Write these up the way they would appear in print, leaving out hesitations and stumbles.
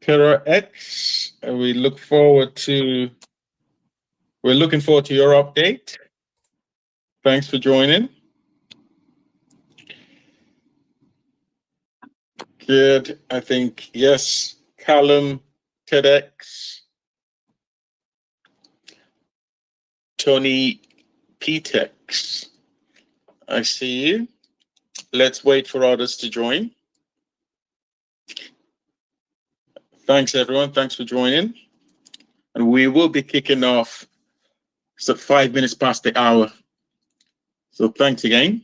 TITANX. We're looking forward to your update. Thanks for joining. Good. I think, yes, Callum, TEDx, Tony, PTEX. I see you. Let's wait for others to join. Thanks, everyone. Thanks for joining. And we will be kicking off. It's 5 minutes past the hour. So thanks again.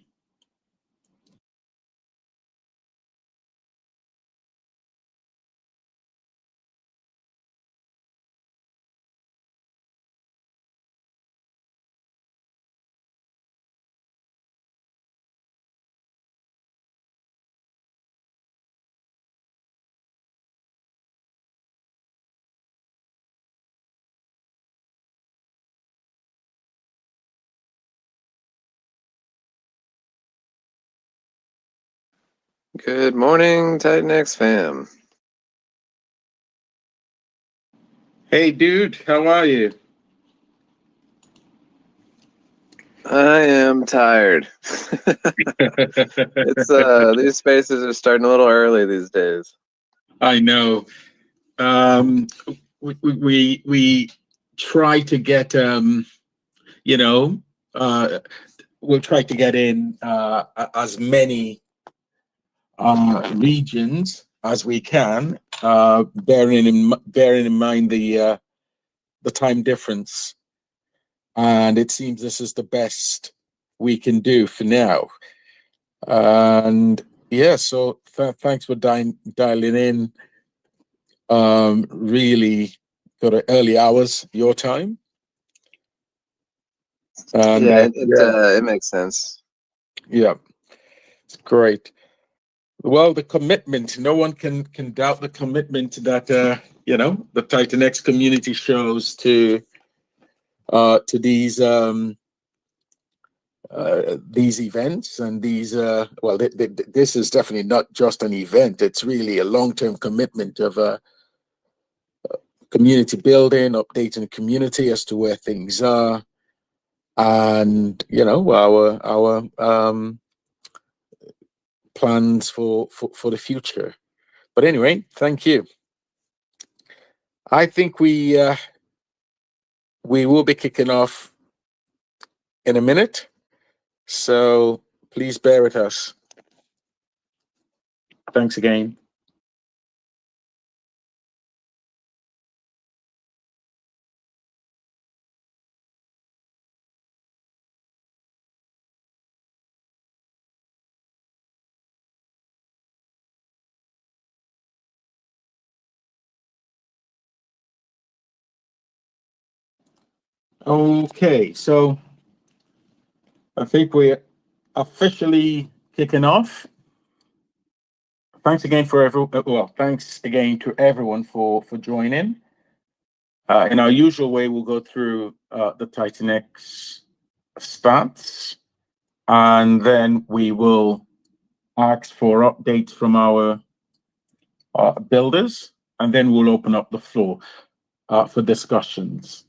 Good morning, TITANX fam. Hey, dude, how are you? I am tired. It's these spaces are starting a little early these days. I know. We try to get we'll try to get in as many regions as we can, bearing in mind the time difference, and it seems this is the best we can do for now. And yeah, so thanks for dialing in. Really got early hours your time. And, yeah, it makes sense. Yeah, it's great. Well, the commitment, no one can doubt the commitment that the TITANX community shows to these events and these this is definitely not just an event. It's really a long-term commitment of community building, updating the community as to where things are, and our plans for the future. But anyway, thank you. I think we will be kicking off in a minute, so please bear with us. Thanks again. Okay, so I think we're officially kicking off. Thanks again thanks again to everyone for joining. In our usual way, we'll go through the TITANX stats, and then we will ask for updates from our builders, and then we'll open up the floor for discussions.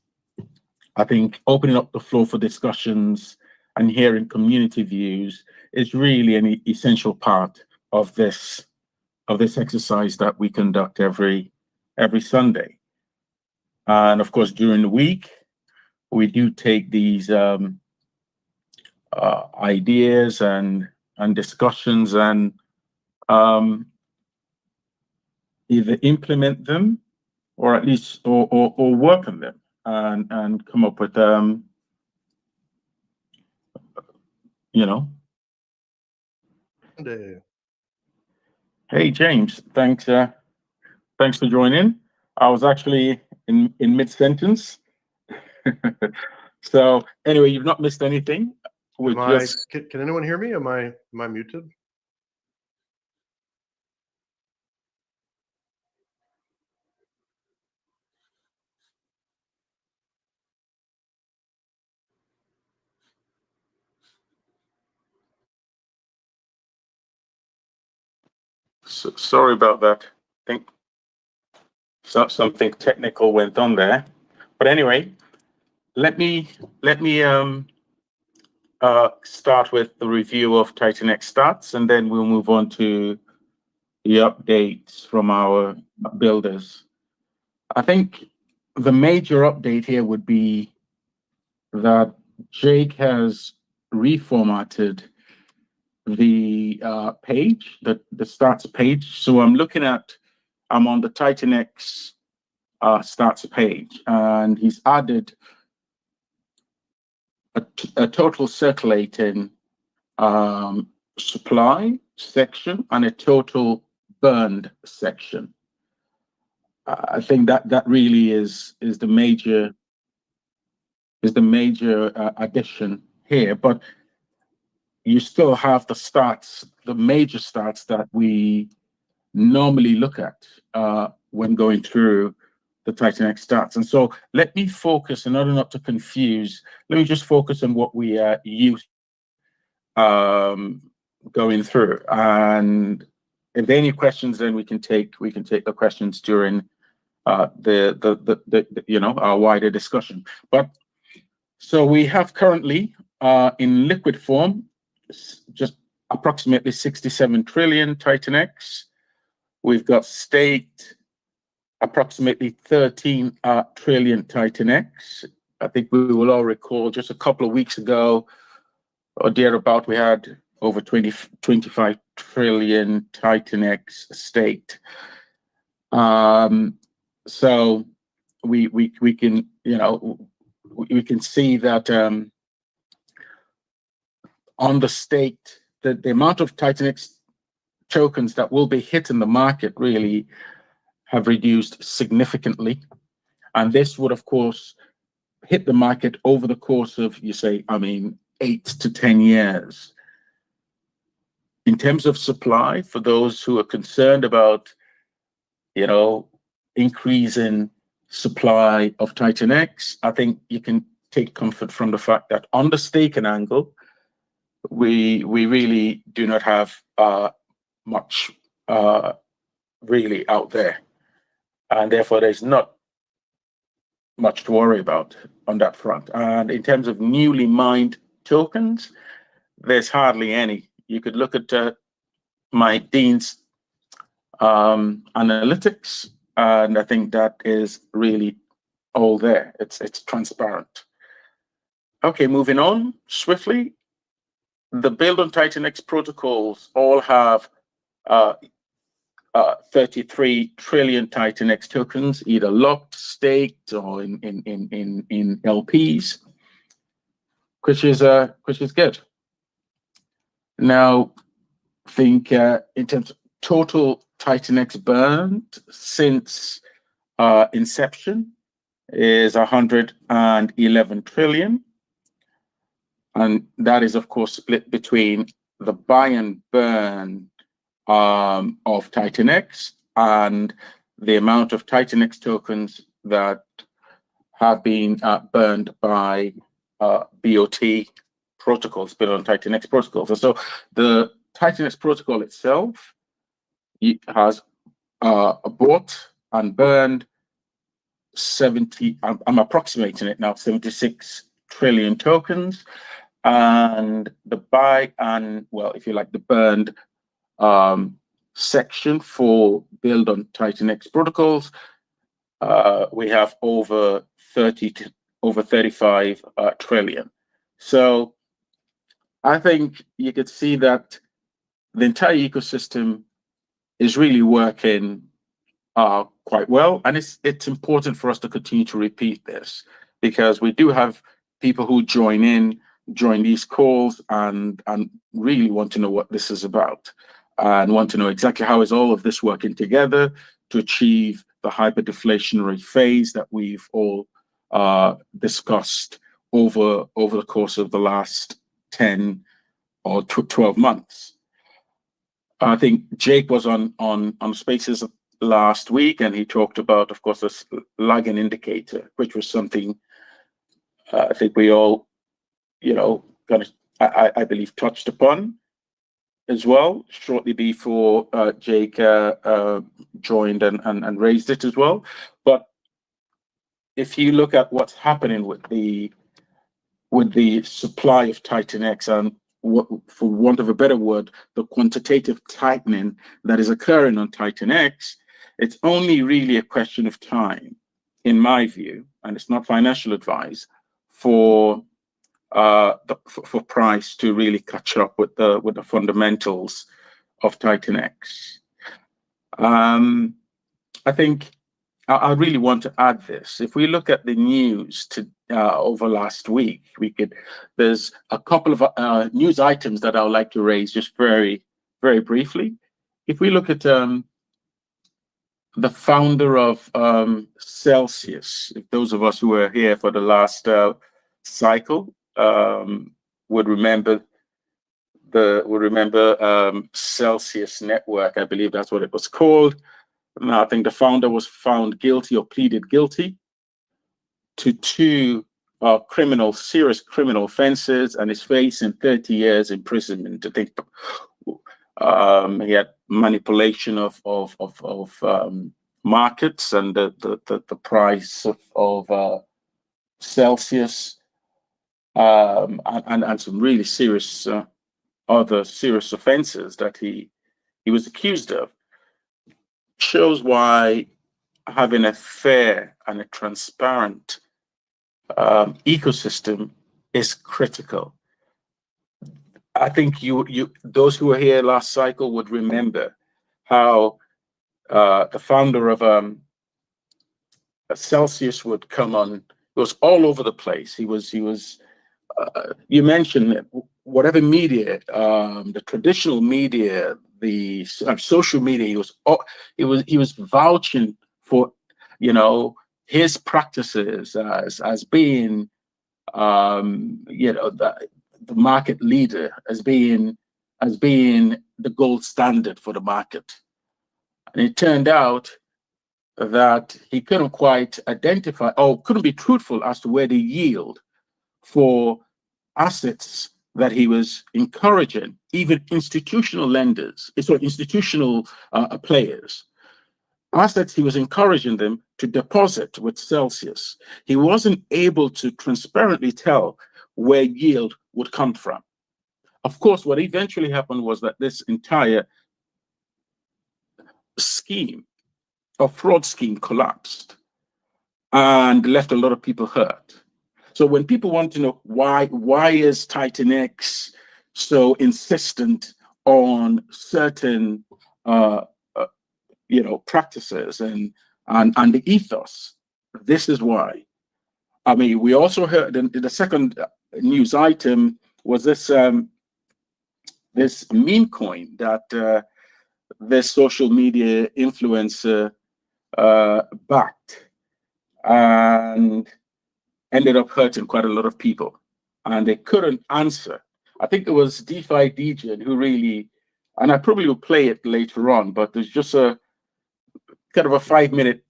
I think opening up the floor for discussions and hearing community views is really an essential part of this exercise that we conduct every Sunday. And of course, during the week, we do take these ideas and discussions and either implement them or at least or work on them and come up with Hey James, thanks for joining. I was actually in mid-sentence. So anyway, you've not missed anything. Can anyone hear me? Am I muted? Sorry about that. think something technical went on there, but anyway, let me start with the review of TITANX stats, and then we'll move on to the updates from our builders. I think the major update here would be that Jake has reformatted the page, the stats page. So I'm on the TITANX stats page, and he's added a total circulating supply section and a total burned section. I think that really is the major addition here, but you still have the stats, the major stats that we normally look at when going through the TITANX stats. And so let me focus, in order not to confuse, let me just focus on what we use going through. And if there are any questions, then we can take the questions during our wider discussion. But so we have currently in liquid form just approximately 67 trillion TITANX. We've got staked approximately 13 trillion TITANX. I think we will all recall just a couple of weeks ago or thereabout, we had over 25 trillion TITANX staked. So we can, we can see that on the staked, the amount of TITANX tokens that will be hitting the market really have reduced significantly. And this would, of course, hit the market over the course of, 8 to 10 years. In terms of supply, for those who are concerned about, increasing supply of TITANX, I think you can take comfort from the fact that on the staking angle, we really do not have much really out there. And therefore, there's not much to worry about on that front. And in terms of newly mined tokens, there's hardly any. You could look at my Dean's analytics, and I think that is really all there. It's transparent. Okay, moving on swiftly. The build on TITANX protocols all have 33 trillion TITANX tokens, either locked, staked, or in LPs, which is good. Now, I think in terms of total TITANX burned since inception is 111 trillion. And that is, of course, split between the buy and burn of TITANX and the amount of TITANX tokens that have been burned by BOT protocols, built on TITANX protocols. And so the TITANX protocol itself has bought and burned 70, I'm approximating it now, 76 trillion tokens. And the buy and, well, if you like, the burned section for build on TITANX protocols, we have over 35 trillion. So I think you could see that the entire ecosystem is really working quite well, and it's important for us to continue to repeat this, because we do have people who join these calls and really want to know what this is about, and want to know exactly how is all of this working together to achieve the hyperdeflationary phase that we've all discussed over the course of the last 10 or 12 months. I think Jake was on Spaces last week, and he talked about, of course, this lagging indicator, which was something I think we all, I believe, touched upon. as well shortly before Jake joined and raised it as well. But if you look at what's happening with the supply of TITANX and for want of a better word, the quantitative tightening that is occurring on TITANX, it's only really a question of time, in my view, and it's not financial advice, for for price to really catch up with the fundamentals of TITANX. I think I really want to add this. If we look at the news over last week, there's a couple of news items that I would like to raise just very, very briefly. If we look at the founder of Celsius, if those of us who were here for the last cycle would remember Celsius Network, I believe that's what it was called. I think the founder was found guilty or pleaded guilty to two serious criminal offenses, and is facing 30 years imprisonment. I think he had manipulation of markets and the price of Celsius, and some really serious other serious offenses that he was accused of. Shows why having a fair and a transparent ecosystem is critical. I think those who were here last cycle would remember how the founder of Celsius would come on. It was all over the place. He was. You mentioned whatever media, the traditional media, the social media. He was vouching for, his practices as being, the market leader, as being the gold standard for the market. And it turned out that he couldn't quite identify, or couldn't be truthful as to where the yield for assets that he was encouraging, even institutional lenders, institutional players, assets he was encouraging them to deposit with Celsius. He wasn't able to transparently tell where yield would come from. Of course, what eventually happened was that this entire scheme, or fraud scheme, collapsed and left a lot of people hurt. So when people want to know why is TITANX so insistent on certain practices and the ethos, this is why. I mean, we also heard the second news item was this meme coin that this social media influencer backed and ended up hurting quite a lot of people, and they couldn't answer. I think it was DeFi DJ who really, and I probably will play it later on, but there's just a kind of a 5-minute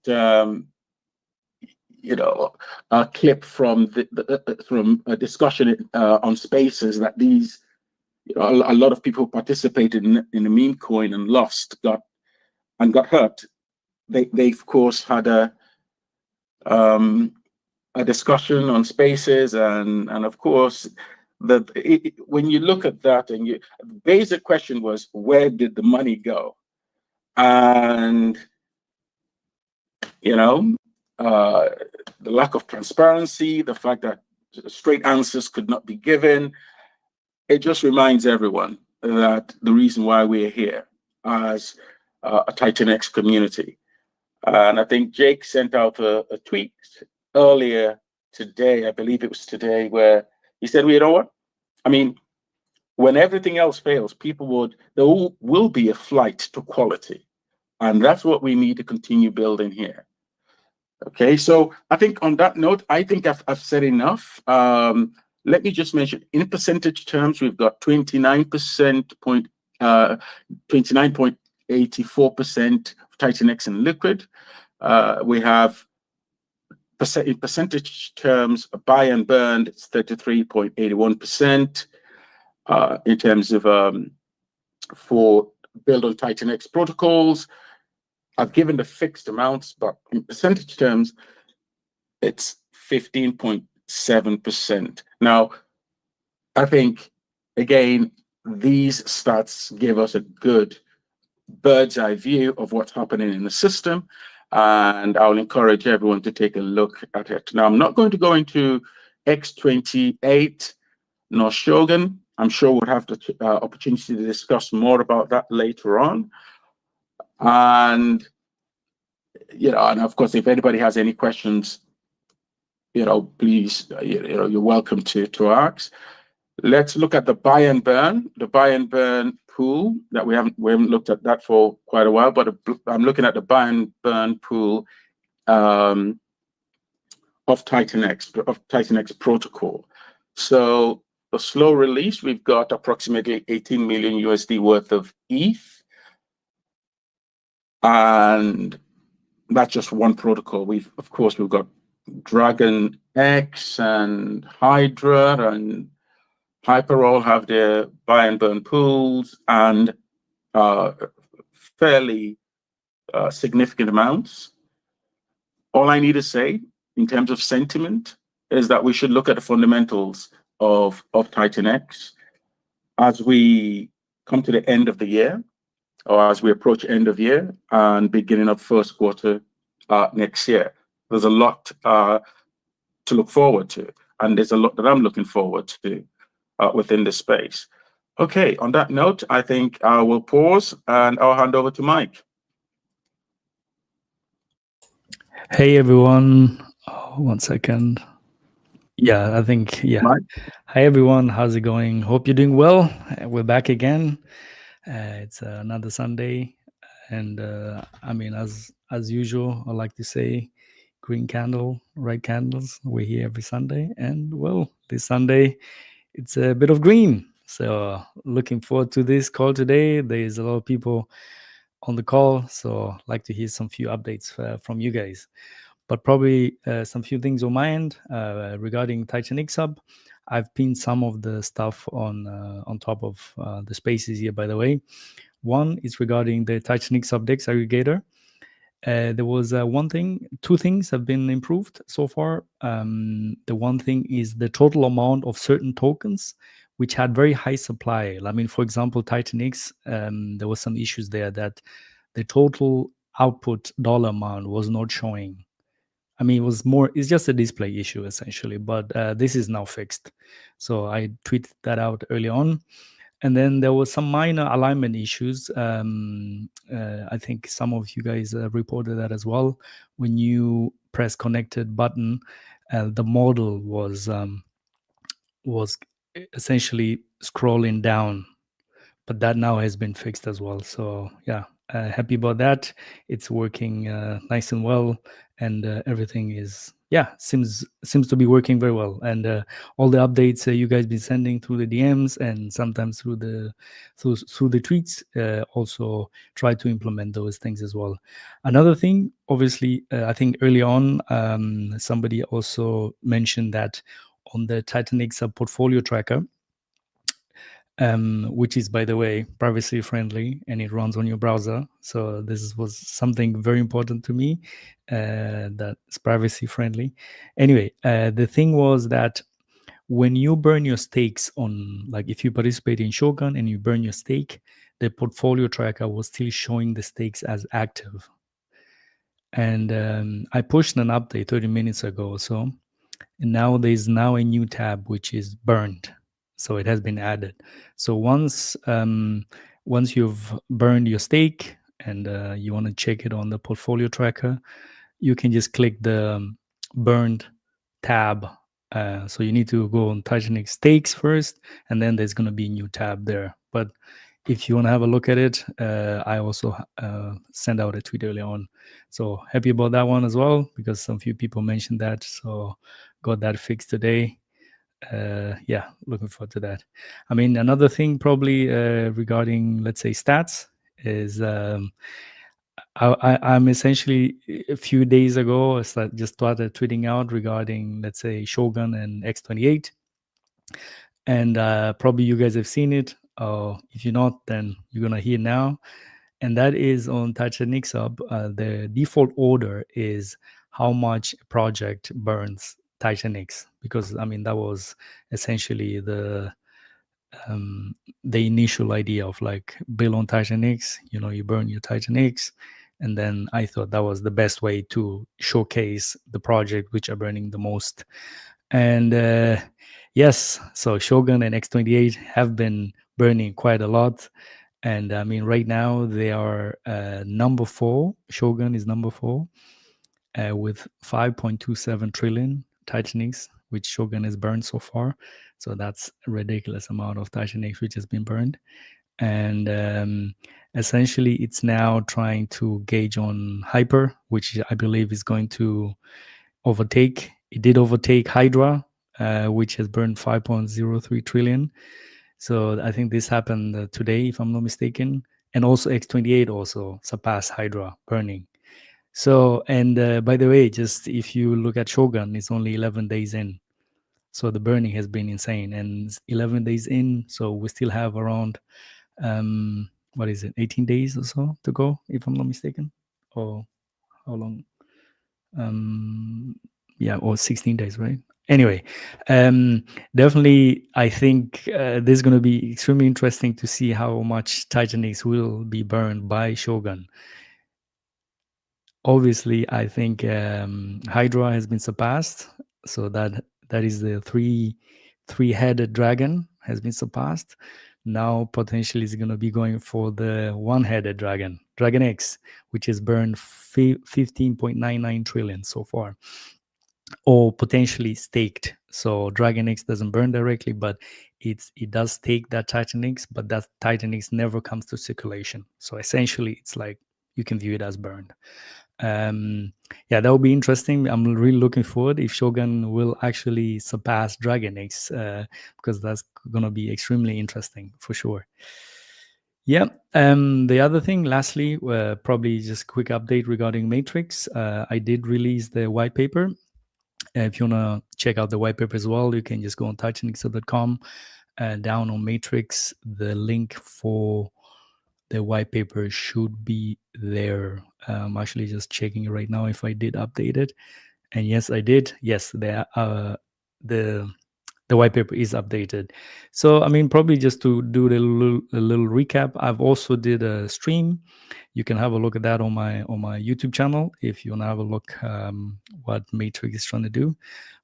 clip from from a discussion on Spaces that these a lot of people participated in the meme coin and got hurt. They of course had a discussion on Spaces, and of course when you look at that, and the basic question was, where did the money go? And the lack of transparency, the fact that straight answers could not be given, it just reminds everyone that the reason why we're here as a TITANX community. And I think Jake sent out a tweet earlier today, I believe it was today, where he said, well, you know what? I mean, when everything else fails, there will be a flight to quality. And that's what we need to continue building here. Okay, so I think on that note, I think I've said enough. Let me just mention, in percentage terms, we've got 29.84% of TITANX in liquid. We have in percentage terms, buy and burn, it's 33.81%. In terms of for build on TITANX protocols. I've given the fixed amounts, but in percentage terms, it's 15.7%. Now, I think, again, these stats give us a good bird's eye view of what's happening in the system, and I'll encourage everyone to take a look at it. Now, I'm not going to go into X28 nor Shogun. I'm sure we'll have the opportunity to discuss more about that later on. And, and of course, if anybody has any questions, please, you're welcome to ask. Let's look at the buy and burn. The buy and burn pool that we haven't looked at that for quite a while, but I'm looking at the buy and burn pool of TITANX protocol. So the slow release, we've got approximately 18 million USD worth of ETH, and that's just one protocol. We've got Dragon X and Hydra and Hyper all have their buy and burn pools, and fairly significant amounts. All I need to say in terms of sentiment is that we should look at the fundamentals of TITANX as we come to the end of the year, or as we approach end of year and beginning of first quarter next year. There's a lot to look forward to, and there's a lot that I'm looking forward to within this space. Okay, on that note, I think I will pause and I'll hand over to Mike. Hey everyone. Oh, 1 second. Yeah, I think, yeah. Mike? Hi everyone, how's it going? Hope you're doing well. We're back again. It's another Sunday, and I mean, as usual, I like to say, green candle, red candles. We're here every Sunday, and well, this Sunday, it's a bit of green. So looking forward to this call today. There's a lot of people on the call, so I'd like to hear some few updates from you guys. But probably some few things on my end regarding TITANX Hub. I've pinned some of the stuff on top of the spaces here, by the way. One is regarding the TITANX Hub DEX aggregator. There was two things have been improved so far. The one thing is the total amount of certain tokens which had very high supply. I mean, for example, TITANX, there was some issues there that the total output dollar amount was not showing. I mean, it's just a display issue essentially, but this is now fixed. So I tweeted that out early on. And then there was some minor alignment issues. I think some of you guys reported that as well. When you press connected button, the model was essentially scrolling down, but that now has been fixed as well. So yeah, happy about that. It's working nice and well, and everything is seems to be working very well. And all the updates you guys been sending through the DMs and sometimes through the tweets, also try to implement those things as well. Another thing, obviously, I think early on somebody also mentioned that on the TITANX portfolio tracker, which is, by the way, privacy friendly, and it runs on your browser. So this was something very important to me, that's privacy friendly. Anyway, the thing was that when you burn your stakes on, like if you participate in Shogun and you burn your stake, the portfolio tracker was still showing the stakes as active. And I pushed an update 30 minutes ago or so, and now there's now a new tab which is burned. So it has been added. So once you've burned your stake and you want to check it on the portfolio tracker, you can just click the burned tab. So you need to go on TITANX stakes first, and then there's going to be a new tab there. But if you want to have a look at it, I also sent out a tweet earlier on. So happy about that one as well, because some few people mentioned that. So got that fixed today. Looking forward to that. I mean, another thing probably regarding, let's say, stats is I'm essentially a few days ago just started tweeting out regarding, let's say, Shogun and X28. And probably you guys have seen it. If you're not, then you're gonna hear now. And that is on TITANX Hub. The default order is how much a project burns TITANX, because I mean that was essentially the initial idea of like build on TITANX. You burn your TITANX, and then I thought that was the best way to showcase the project which are burning the most. And yes, so Shogun and X28 have been burning quite a lot. And I mean, right now they are number 4. Shogun is number 4 with 5.27 trillion TITANX, which Shogun has burned so far. So that's a ridiculous amount of TITANX which has been burned. And essentially, it's now trying to gauge on Hyper, which I believe is going to overtake. It did overtake Hydra, which has burned 5.03 trillion. So I think this happened today, if I'm not mistaken. And also X28 also surpassed Hydra burning. So, and by the way, just if you look at Shogun, it's only 11 days in. So the burning has been insane. And it's 11 days in, so we still have around, what is it, 18 days or so to go, if I'm not mistaken? Or how long? Yeah, or 16 days, right? Anyway, definitely, I think this is going to be extremely interesting to see how much TITANX will be burned by Shogun. Obviously, I think Hydra has been surpassed, so that is the three-headed dragon has been surpassed. Now potentially is going to be going for the one-headed dragon, Dragon X, which has burned 15.99 trillion so far, or potentially staked. So Dragon X doesn't burn directly, but it does stake that TITANX, but that TITANX never comes to circulation. So essentially, it's like you can view it as burned. Yeah, that will be interesting. I'm really looking forward if Shogun will actually surpass Dragon X, because that's going to be extremely interesting for sure. Yeah. The other thing, lastly, probably just a quick update regarding Matrix. I did release the white paper. If you want to check out the white paper as well, you can just go on titanx.com, down on Matrix. The link for the white paper should be there. I'm actually just checking it right now if I did update it. And yes, I did. Yes, the white paper is updated. So, I mean, probably just to do a little recap, I've also did a stream. You can have a look at that on my YouTube channel if you want to have a look what Matrix is trying to do.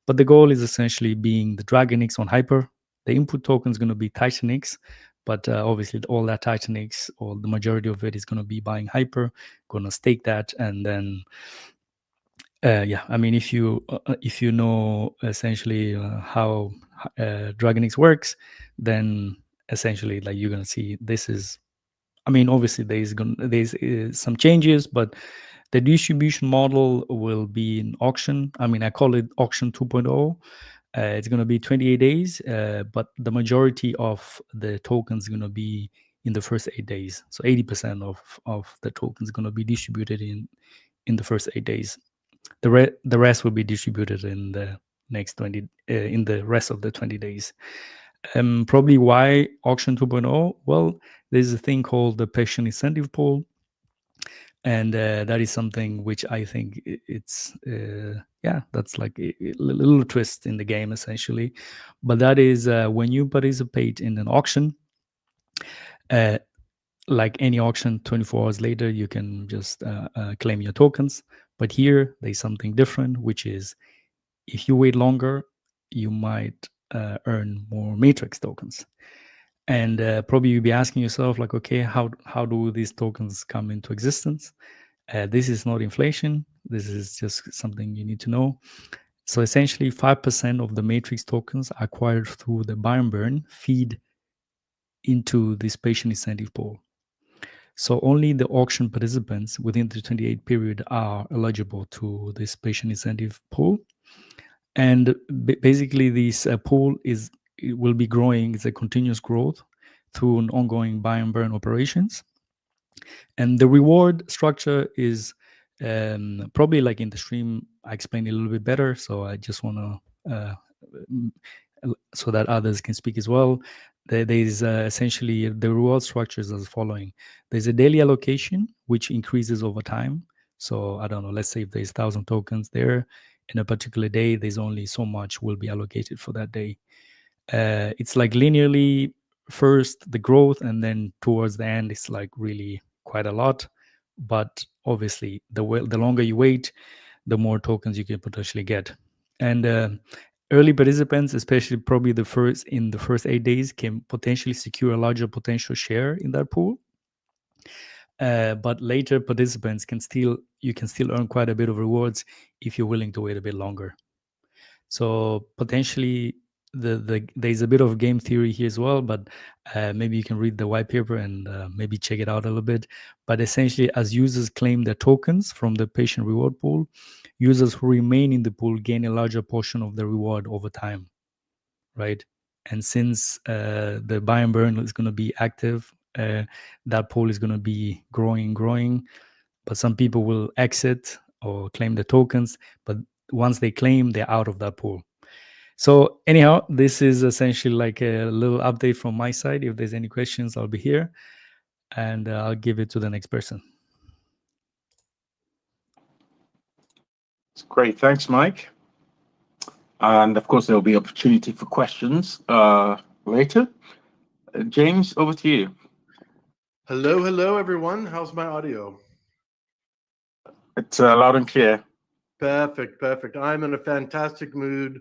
But the goal is essentially being the Dragon X on Hyper. The input token is going to be TITANX, but obviously all that TITANX, or the majority of it, is going to be buying Hyper, going to stake that, and then yeah, I mean, if you know essentially how Dragon X works, then essentially like you're gonna see this is. I mean, obviously there's some changes, but the distribution model will be in auction. I mean, I call it auction 2.0. It's going to be 28 days, but the majority of the tokens are going to be in the first 8 days. So 80% of the tokens are going to be distributed in the first 8 days. The rest will be distributed in the next 20 in the rest of the 20 days. Probably why auction 2.0? Well, there's a thing called the patient incentive pool, and that is something which I think it's yeah, that's like a little twist in the game essentially. But that is when you participate in an auction, like any auction, 24 hours later you can just claim your tokens. But here there's something different, which is if you wait longer, you might earn more Matrix tokens. And probably you'll be asking yourself, like, okay, how do these tokens come into existence? This is not inflation. This is just something you need to know. So essentially, 5% of the Matrix tokens acquired through the buy and burn feed into this patient incentive pool. So only the auction participants within the 28 period are eligible to this patient incentive pool. And basically, this pool will be growing. It's a continuous growth through an ongoing buy and burn operations. And the reward structure is probably like in the stream, I explained it a little bit better. So I just want to, so that others can speak as well. there's essentially the reward structures as following. There's a daily allocation, which increases over time. So I don't know, let's say if there's 1,000 tokens there in a particular day, there's only so much will be allocated for that day. It's like linearly first the growth, and then towards the end, it's like really quite a lot. But obviously, the longer you wait, the more tokens you can potentially get. And early participants, especially probably the first 8 days, can potentially secure a larger potential share in that pool. But later participants can still earn quite a bit of rewards if you're willing to wait a bit longer. So potentially there's a bit of game theory here as well, but maybe you can read the white paper and maybe check it out a little bit. But essentially, as users claim their tokens from the patient reward pool, users who remain in the pool gain a larger portion of the reward over time, right? And since the buy and burn is going to be active, that pool is going to be growing. But some people will exit or claim the tokens, but once they claim, they're out of that pool. So anyhow, this is essentially like a little update from my side. If there's any questions, I'll be here, and I'll give it to the next person. It's great. Thanks, Mike. And of course, there'll be opportunity for questions later. James, over to you. Hello, everyone. How's my audio? It's loud and clear. Perfect. I'm in a fantastic mood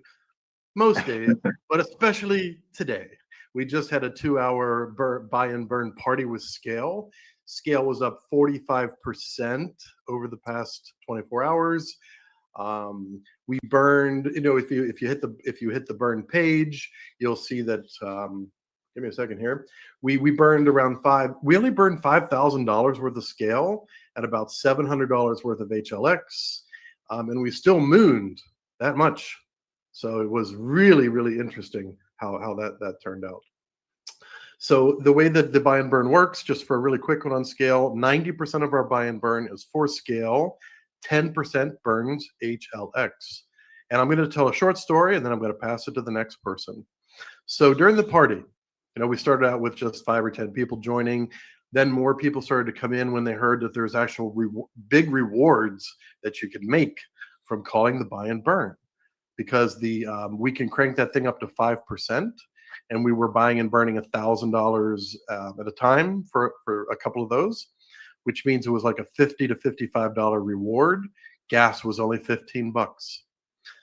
most days, but especially today. We just had a 2-hour buy and burn party with Scale. Scale was up 45% over the past 24 hours. We burned, if you hit the burn page, you'll see that. Give me a second here. We burned around we only burned $5,000 worth of Scale at about $700 worth of HLX, and we still mooned that much. So it was really, really interesting how that turned out. So the way that the buy and burn works, just for a really quick one on Scale, 90% of our buy and burn is for Scale, 10% burns HLX. And I'm going to tell a short story, and then I'm going to pass it to the next person. So during the party, we started out with just 5 or 10 people joining. Then more people started to come in when they heard that there's actual big rewards that you can make from calling the buy and burn, because we can crank that thing up to 5%, and we were buying and burning $1,000 at a time for a couple of those, which means it was like a $50 to $55 reward. Gas was only $15.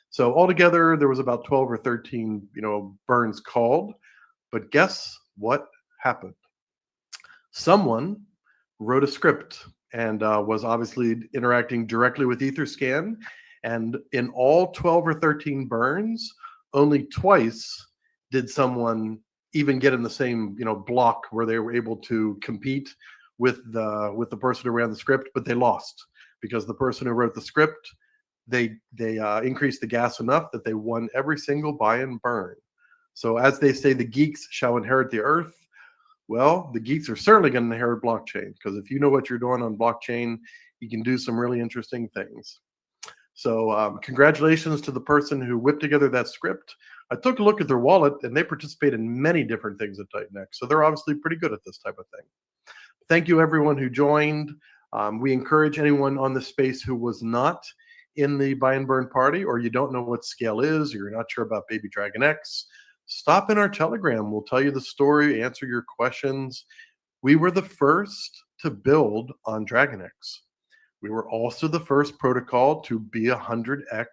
So altogether, there was about 12 or 13 burns called. But guess what happened? Someone wrote a script and was obviously interacting directly with Etherscan. And in all 12 or 13 burns, only twice did someone even get in the same block where they were able to compete with the person who ran the script, but they lost because the person who wrote the script, they increased the gas enough that they won every single buy and burn. So as they say, the geeks shall inherit the earth. Well, the geeks are certainly going to inherit blockchain, because if you know what you're doing on blockchain, you can do some really interesting things. So congratulations to the person who whipped together that script. I took a look at their wallet, and they participate in many different things at TITANX. So they're obviously pretty good at this type of thing. Thank you, everyone who joined. We encourage anyone on the space who was not in the buy and burn party, or you don't know what Scale is, or you're not sure about Baby Dragon X, stop in our Telegram. We'll tell you the story, answer your questions. We were the first to build on Dragon X. We were also the first protocol to be 100x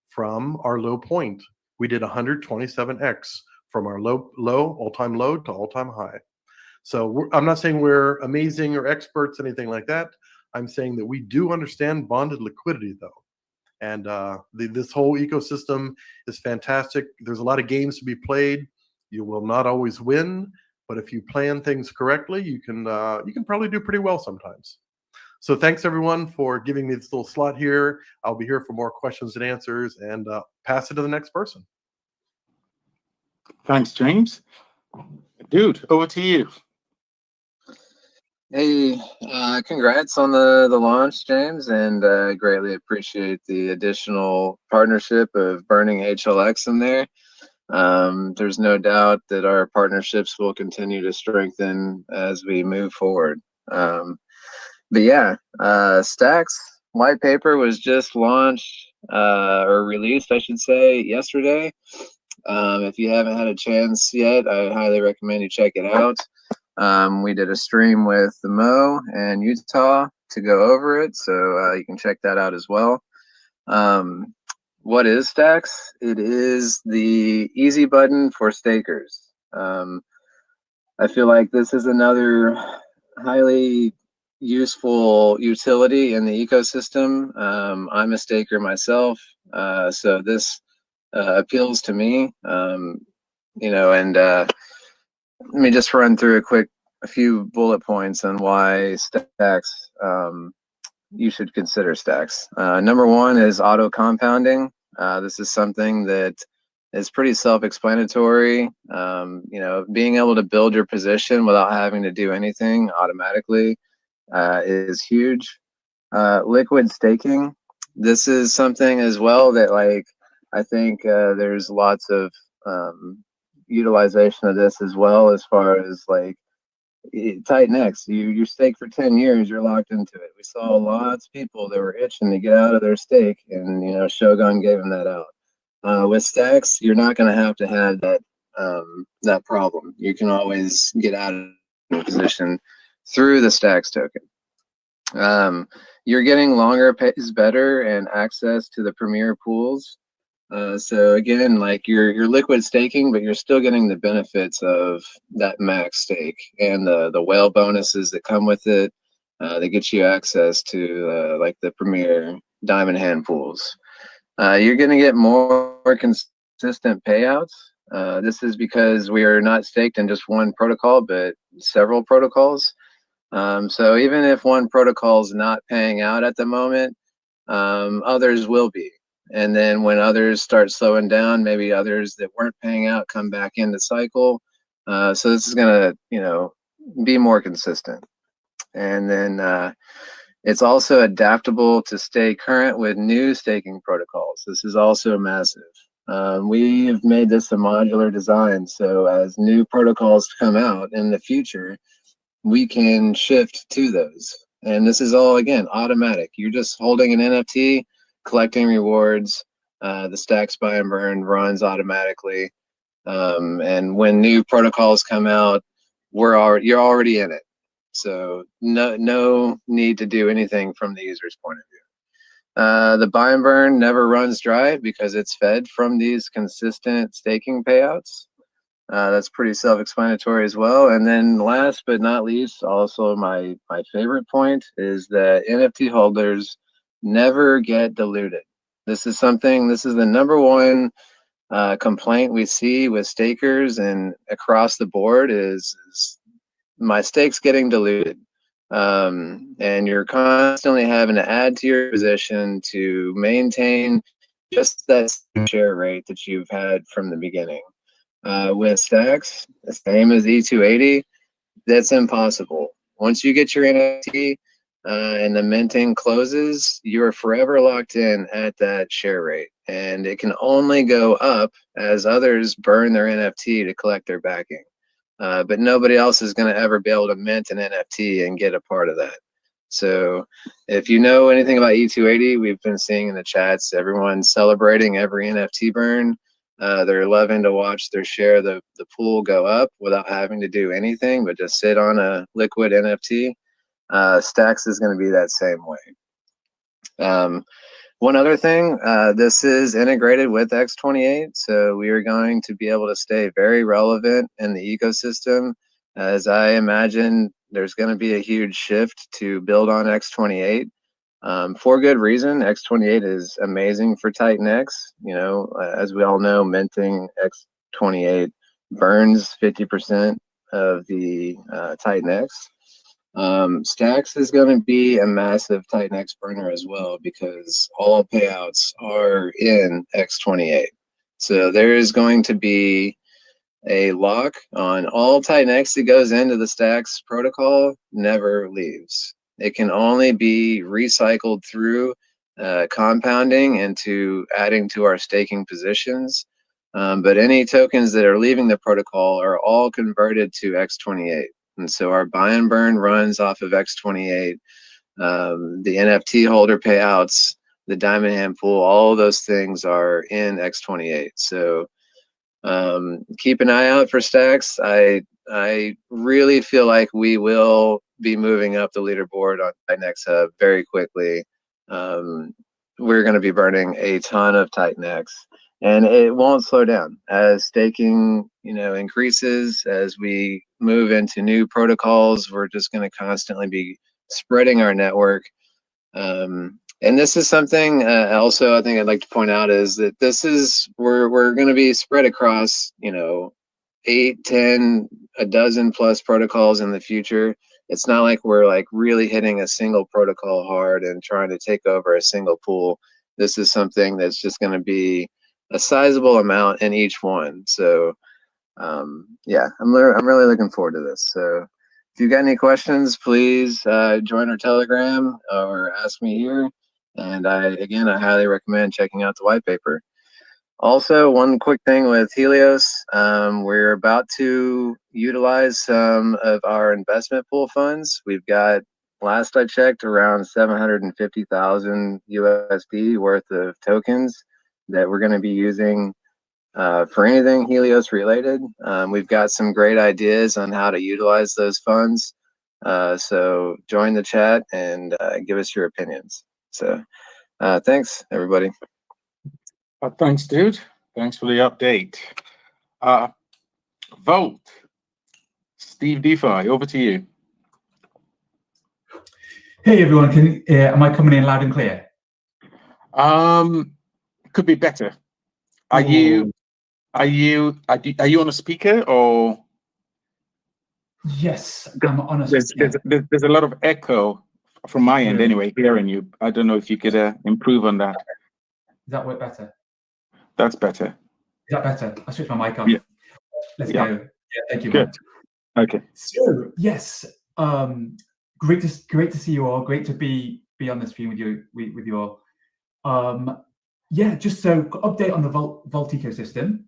from our low point. We did 127x from our all-time low to all-time high. So I'm not saying we're amazing or experts, anything like that. I'm saying that we do understand bonded liquidity, though. And this whole ecosystem is fantastic. There's a lot of games to be played. You will not always win, but if you plan things correctly, you can probably do pretty well sometimes. So thanks, everyone, for giving me this little slot here. I'll be here for more questions and answers, and pass it to the next person. Thanks, James. Dude, over to you. Hey, congrats on the launch, James, and greatly appreciate the additional partnership of burning HLX in there. There's no doubt that our partnerships will continue to strengthen as we move forward. But yeah, Stacks white paper was just launched or released, I should say, yesterday. If you haven't had a chance yet, I highly recommend you check it out. We did a stream with the Mo and Utah to go over it, so you can check that out as well. What is Stacks? It is the easy button for stakers. I feel like this is another highly useful utility in the ecosystem. I'm a staker myself, so this appeals to me. And let me just run through a few bullet points on why Stacks, you should consider Stacks. Number one is auto compounding. This is something that is pretty self-explanatory. Being able to build your position without having to do anything automatically is huge. Liquid staking. This is something as well that I think there's lots of utilization of this as well, as far as TITANX. You stake for 10 years, you're locked into it. We saw lots of people that were itching to get out of their stake, and Shogun gave them that out. With Stacks, you're not going to have that problem. You can always get out of the position through the Stacks token. You're getting longer pays better and access to the premier pools. So again, you're liquid staking, but you're still getting the benefits of that max stake and the whale bonuses that come with it. That get you access to the premier diamond hand pools. You're going to get more consistent payouts. This is because we are not staked in just one protocol, but several protocols. So even if one protocol is not paying out at the moment, others will be. And then when others start slowing down, maybe others that weren't paying out come back into cycle. So this is going to, be more consistent. And then it's also adaptable to stay current with new staking protocols. This is also massive. We've made this a modular design. So as new protocols come out in the future, we can shift to those. And this is all, again, automatic. You're just holding an NFT, collecting rewards. The Stacks buy and burn runs automatically. And when new protocols come out, you're already in it. So no need to do anything from the user's point of view. The buy and burn never runs dry because it's fed from these consistent staking payouts. That's pretty self-explanatory as well. And then last but not least, also my favorite point is that NFT holders never get diluted. This is the number one complaint we see with stakers and across the board is my stake's getting diluted. And you're constantly having to add to your position to maintain just that share rate that you've had from the beginning. With Stacks, the same as E280, that's impossible. Once you get your NFT and the minting closes, you're forever locked in at that share rate. And it can only go up as others burn their NFT to collect their backing. But nobody else is going to ever be able to mint an NFT and get a part of that. So if you know anything about E280, we've been seeing in the chats, everyone's celebrating every NFT burn. They're loving to watch their share of the pool go up without having to do anything but just sit on a liquid NFT. Stacks is going to be that same way. One other thing, this is integrated with X28, so we are going to be able to stay very relevant in the ecosystem. As I imagine, there's going to be a huge shift to build on X28. For good reason. X28 is amazing for TITANX. As we all know, minting X28 burns 50% of the TITANX. Stacks is going to be a massive TITANX burner as well because all payouts are in X28. So there is going to be a lock on all TITANX that goes into the Stacks protocol never leaves. It can only be recycled through compounding into adding to our staking positions. But any tokens that are leaving the protocol are all converted to X28. And so our buy and burn runs off of X28. The NFT holder payouts, the diamond hand pool, all those things are in X28. So keep an eye out for stacks. I really feel like we will be moving up the leaderboard on TITANX Hub very quickly. We're going to be burning a ton of TITANX, and it won't slow down as staking, increases. As we move into new protocols, we're just going to constantly be spreading our network. And this is something also I think I'd like to point out is that we're going to be spread across 8, 10, a dozen plus protocols in the future. It's not like we're like really hitting a single protocol hard and trying to take over a single pool. This is something that's just going to be a sizable amount in each one. So yeah, I'm really looking forward to this. So if you've got any questions, please join our Telegram or ask me here. And I highly recommend checking out the white paper. Also, one quick thing with Helios, we're about to utilize some of our investment pool funds. We've got, last I checked, around 750,000 USD worth of tokens that we're going to be using for anything Helios related. We've got some great ideas on how to utilize those funds. So join the chat and give us your opinions. So thanks, everybody. Thanks, dude. Thanks for the update. Volt, Steve DeFi, over to you. Hey everyone, am I coming in loud and clear? Could be better. Are you on a speaker or? Yes, I'm on a speaker. There's a lot of echo from my end anyway, hearing you. I don't know if you could improve on that. Does that work better? That's better. Is that better? I switched my mic off. Yeah. Let's go. Yeah, thank you. Good. Okay. So yes, great to see you all. Great to be on the stream with you all. Yeah, just so update on the Volt ecosystem.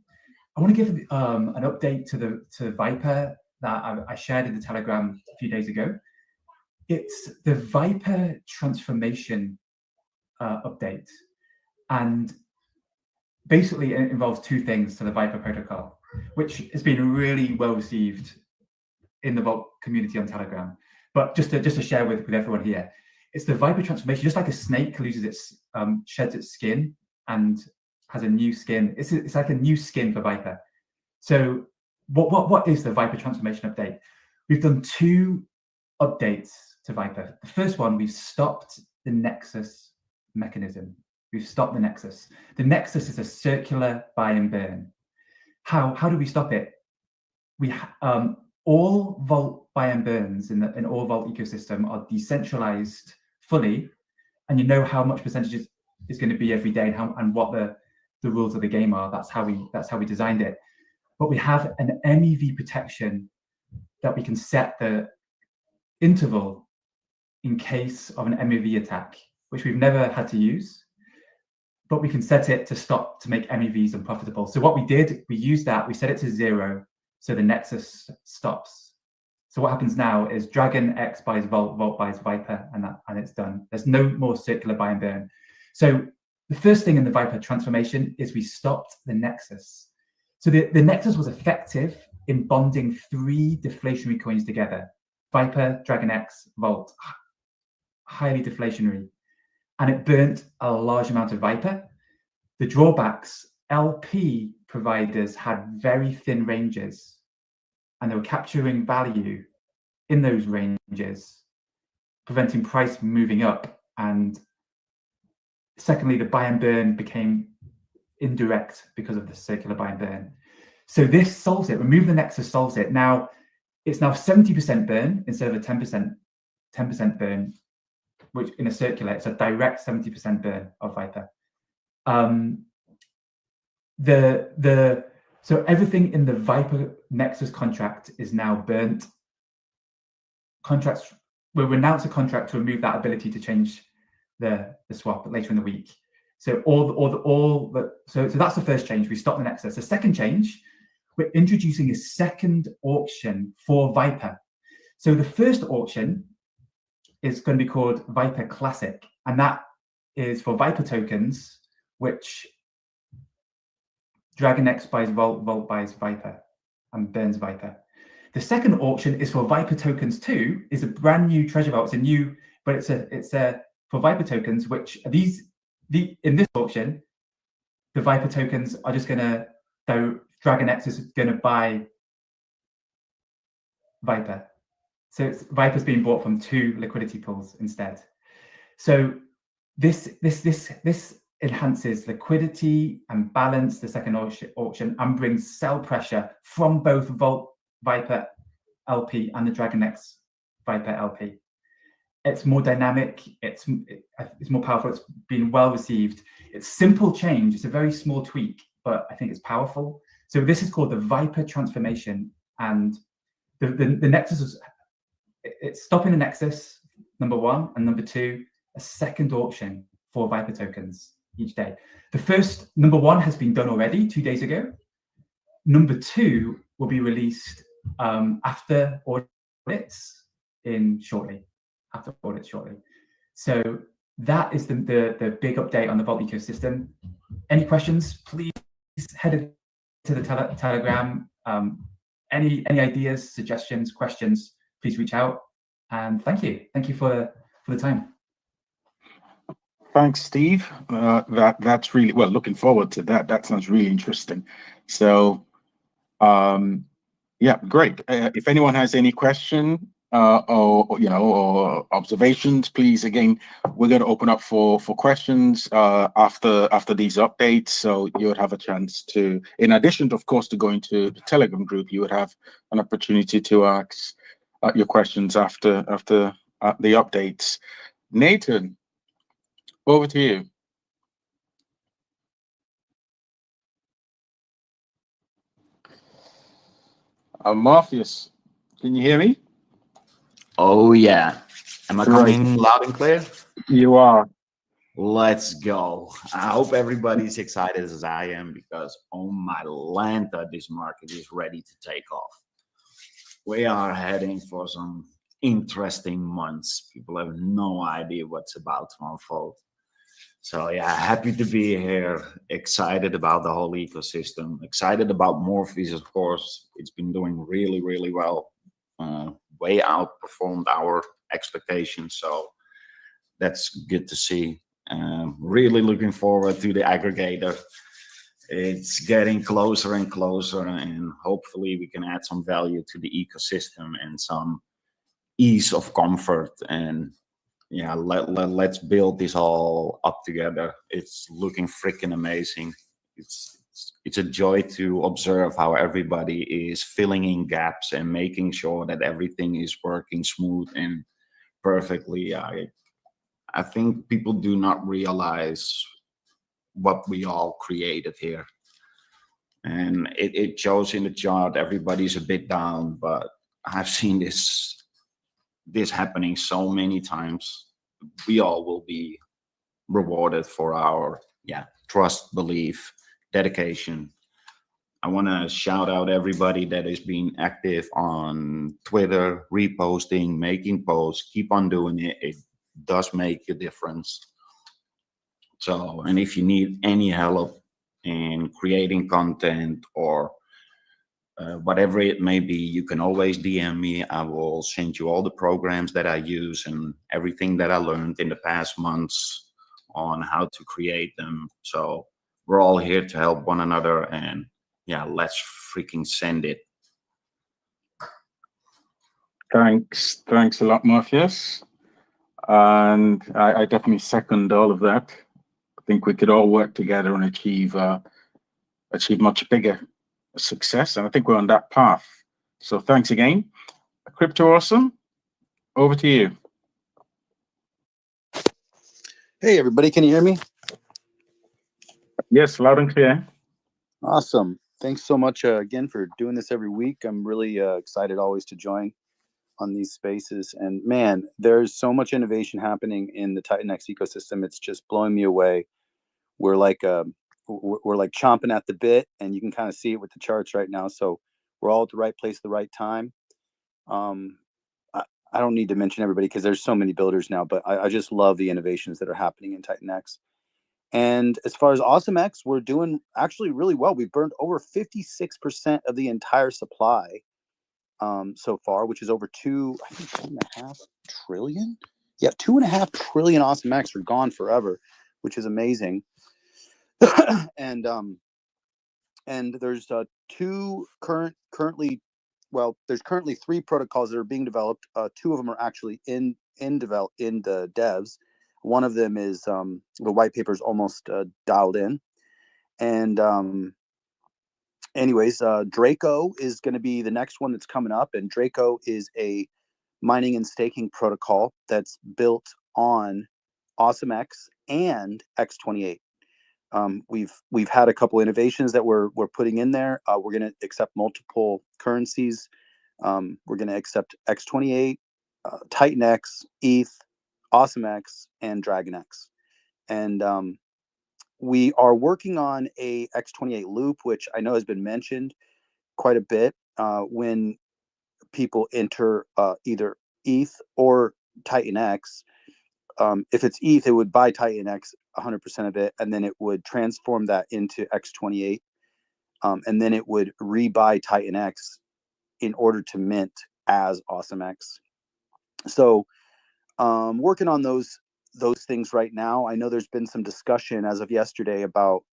I want to give an update to Viper that I shared in the Telegram a few days ago. It's the Viper transformation update, and basically it involves two things to the Viper protocol, which has been really well received in the Vault community on Telegram. But just to share with everyone here, it's the Viper transformation. Just like a snake loses its sheds its skin and has a new skin. It's like a new skin for Viper. So what is the Viper transformation update? We've done two updates to Viper. The first one, we've stopped the Nexus mechanism. We've stopped the Nexus. The Nexus is a circular buy and burn. How do we stop it? We all Vault buy and burns in all Vault ecosystem are decentralized fully, and you know how much percentage is going to be every day and what the rules of the game are. That's how we designed it. But we have an MEV protection that we can set the interval in case of an MEV attack, which we've never had to use, but we can set it to make MEVs unprofitable. So what we did, we used that, we set it to 0, so the Nexus stops. So what happens now is Dragon X buys Volt, Volt buys Viper, and it's done. There's no more circular buy and burn. So the first thing in the Viper transformation is we stopped the Nexus. So the Nexus was effective in bonding 3 deflationary coins together: Viper, Dragon X, Volt. Highly deflationary. And it burnt a large amount of Viper. The drawbacks, LP providers had very thin ranges, and they were capturing value in those ranges, preventing price from moving up. And secondly, the buy and burn became indirect because of the circular buy and burn. So this solves it. Remove the Nexus solves it. Now it's now 70% burn instead of a 10% burn, which in a circular, it's a direct 70% burn of Viper. So everything in the Viper Nexus contract is now burnt. We'll announce a contract to remove that ability to change the swap later in the week. So so that's the first change. We stop the nexus. The second change, we're introducing a second auction for Viper. So the first auction is going to be called Viper Classic, and that is for Viper tokens, which TITANX buys Vault, Vault buys Viper, and burns Viper. The second auction is for Viper tokens 2, is a brand new treasure vault. It's a new, but it's for Viper tokens, which in this auction, the Viper tokens are just gonna, though TITANX is gonna buy Viper. So Viper's being bought from 2 liquidity pools instead. So this enhances liquidity and balance the second auction and brings sell pressure from both Vault Viper LP and the TITANX Viper LP. It's more dynamic, it's more powerful, it's been well received. It's simple change, it's a very small tweak, but I think it's powerful. So this is called the Viper transformation, and the nexus is, it's stopping the nexus, number 1, and number 2, a second auction for Viper tokens each day. The first, number 1 has been done already 2 days ago. Number 2 will be released after audits shortly. So that is the big update on the Vault ecosystem. Any questions, please head to the Telegram. Any ideas, suggestions, questions, please reach out. And thank you for the time. Thanks, Steve. That's really, well, looking forward to that. That sounds really interesting. So, yeah, great. If anyone has any question or observations, please, again, we're going to open up for questions after these updates. So you would have a chance to, in addition, of course, to going to the Telegram group, you would have an opportunity to ask your questions after the updates. Nathan, over to you. Morpheus, can you hear me? Oh yeah. Am I coming loud and clear? You are. Let's go. I hope everybody's excited as I am, because oh my Lanta, this market is ready to take off. We are heading for some interesting months. People have no idea what's about to unfold. So yeah, happy to be here. Excited about the whole ecosystem. Excited about Morpheus, of course. It's been doing really, really well. Way outperformed our expectations. So that's good to see. Really looking forward to the aggregator. It's getting closer and closer, and hopefully we can add some value to the ecosystem and some ease of comfort. And yeah, let's build this all up together. It's looking freaking amazing. It's a joy to observe how everybody is filling in gaps and making sure that everything is working smooth and perfectly. I think people do not realize what we all created here. And it shows in the chart. Everybody's a bit down, but I've seen this happening so many times. We all will be rewarded for our trust, belief, dedication. I want to shout out everybody that is being active on Twitter, reposting, making posts. Keep on doing it. It does make a difference. So, and if you need any help in creating content or whatever it may be, you can always DM me. I will send you all the programs that I use and everything that I learned in the past months on how to create them. So we're all here to help one another, and yeah, let's freaking send it. Thanks a lot, Morpheus. And I definitely second all of that. I think we could all work together and achieve much bigger success, and I think we're on that path. So thanks again. Crypto Awesome, over to you. Hey everybody, can you hear me? Yes, loud and clear. Awesome. Thanks so much again for doing this every week. I'm really excited always to join on these spaces. And man, there's so much innovation happening in the TITANX ecosystem. It's just blowing me away. we're like chomping at the bit, and you can kind of see it with the charts right now. So we're all at the right place at the right time. I don't need to mention everybody because there's so many builders now, but I just love the innovations that are happening in TITANX. And as far as AwesomeX, we're doing actually really well. We burned over 56% of the entire supply so far, which is over 2.5 trillion. Yeah, 2.5 trillion AwesomeX are gone forever, which is amazing. And there's there's currently 3 protocols that are being developed. 2 of them are actually in the devs. One of them is the white paper is almost dialed in. And Draco is going to be the next one that's coming up. And Draco is a mining and staking protocol that's built on AwesomeX and X28. We've had a couple innovations that we're putting in there. We're going to accept multiple currencies. We're going to accept X28, TITANX, ETH, AwesomeX, and DragonX. And we are working on a X28 loop, which I know has been mentioned quite a bit when people enter either ETH or TITANX. If it's ETH, it would buy TITANX 100% of it, and then it would transform that into X28, and then it would rebuy TITANX in order to mint as AwesomeX. So working on those things right now. I know there's been some discussion as of yesterday about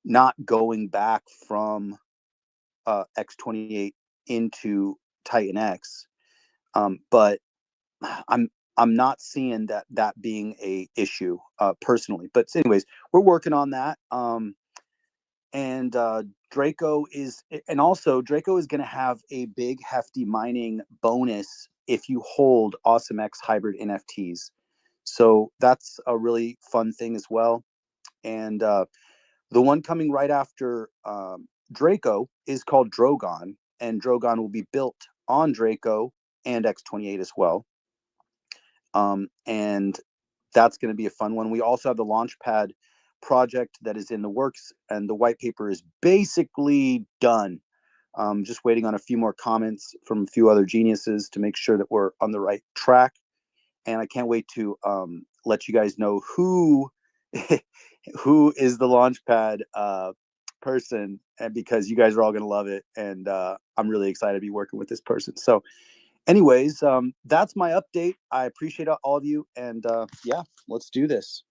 not going back from X28 into TITANX, but I'm not seeing that being a issue personally. But anyways, we're working on that. And Draco is going to have a big hefty mining bonus if you hold AwesomeX hybrid NFTs. So that's a really fun thing as well. And the one coming right after Draco is called Drogon, and Drogon will be built on Draco and X28 as well. And that's going to be a fun one. We also have the Launchpad project that is in the works, and the white paper is basically done. Just waiting on a few more comments from a few other geniuses to make sure that we're on the right track. And I can't wait to let you guys know who is the Launchpad person, and because you guys are all going to love it, and I'm really excited to be working with this person. So anyways, that's my update. I appreciate all of you, and yeah, let's do this.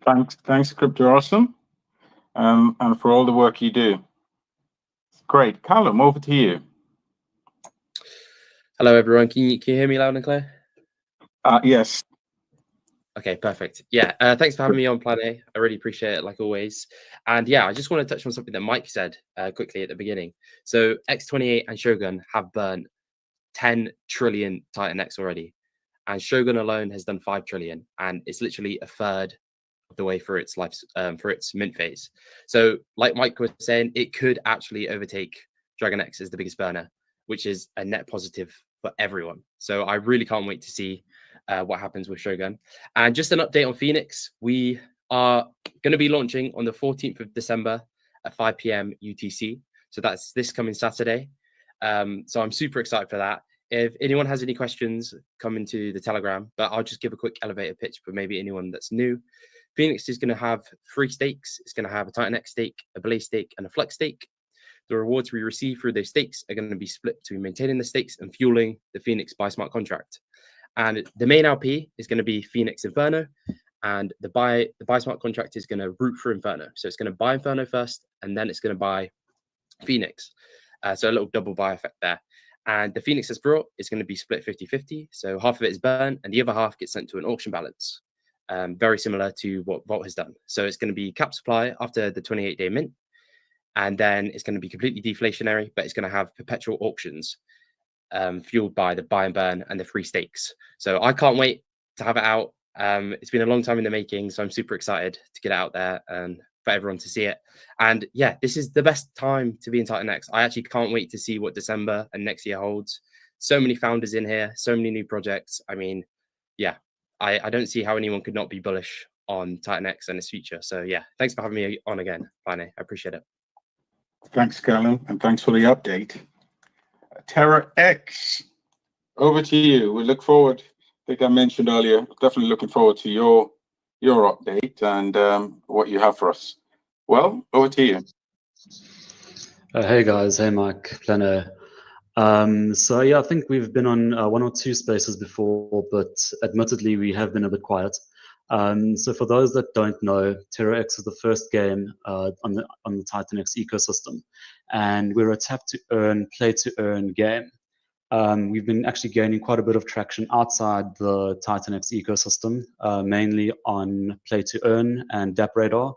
Thanks, Crypto Awesome, and for all the work you do. Great, Callum, over to you. Hello, everyone. Can you hear me loud and clear? Yes. Okay, perfect. Yeah, thanks for having me on Plan A. I really appreciate it, like always. And yeah, I just want to touch on something that Mike said quickly at the beginning. So X28 and Shogun have burnt 10 trillion TITANX already, and Shogun alone has done 5 trillion, and it's literally a third of the way through its life, for its mint phase. So like Mike was saying, it could actually overtake DragonX as the biggest burner, which is a net positive for everyone. So I really can't wait to see what happens with Shogun. And just an update on Phoenix. We are going to be launching on the 14th of December at 5 p.m. UTC. So that's this coming Saturday. So I'm super excited for that. If anyone has any questions, come into the Telegram, but I'll just give a quick elevator pitch for maybe anyone that's new. Phoenix is going to have 3 stakes. It's going to have a TITANX stake, a Blaze stake, and a Flex stake. The rewards we receive through those stakes are going to be split between maintaining the stakes and fueling the Phoenix Buy Smart contract. And the main LP is going to be Phoenix Inferno, and the buy Smart contract is going to route through Inferno. So it's going to buy Inferno first, and then it's going to buy Phoenix. So a little double buy effect there. And the Phoenix that's brought is going to be split 50-50. So half of it is burned, and the other half gets sent to an auction balance. Very similar to what Vault has done. So it's going to be cap supply after the 28-day mint. And then it's going to be completely deflationary, but it's going to have perpetual auctions fueled by the buy and burn and the free stakes. So I can't wait to have it out. It's been a long time in the making, so I'm super excited to get it out there and for everyone to see it. And yeah, this is the best time to be in TITANX. I actually can't wait to see what December and next year holds. So many founders in here, so many new projects. I mean, yeah, I don't see how anyone could not be bullish on TITANX and its future. So yeah, thanks for having me on again, Plane. I appreciate it. Thanks, Callum, and thanks for the update. TerraX, over to you. We look forward, I think I mentioned earlier, definitely looking forward to your update and what you have for us. Well, over to you. Hey guys, hey Mike, Plano. So yeah, I think we've been on one or two spaces before, but admittedly we have been a bit quiet. So for those that don't know, TerraX is the first game on the TITANX ecosystem, and we're a tap to earn, play to earn game. We've been actually gaining quite a bit of traction outside the TITANX ecosystem, mainly on play to earn and DappRadar.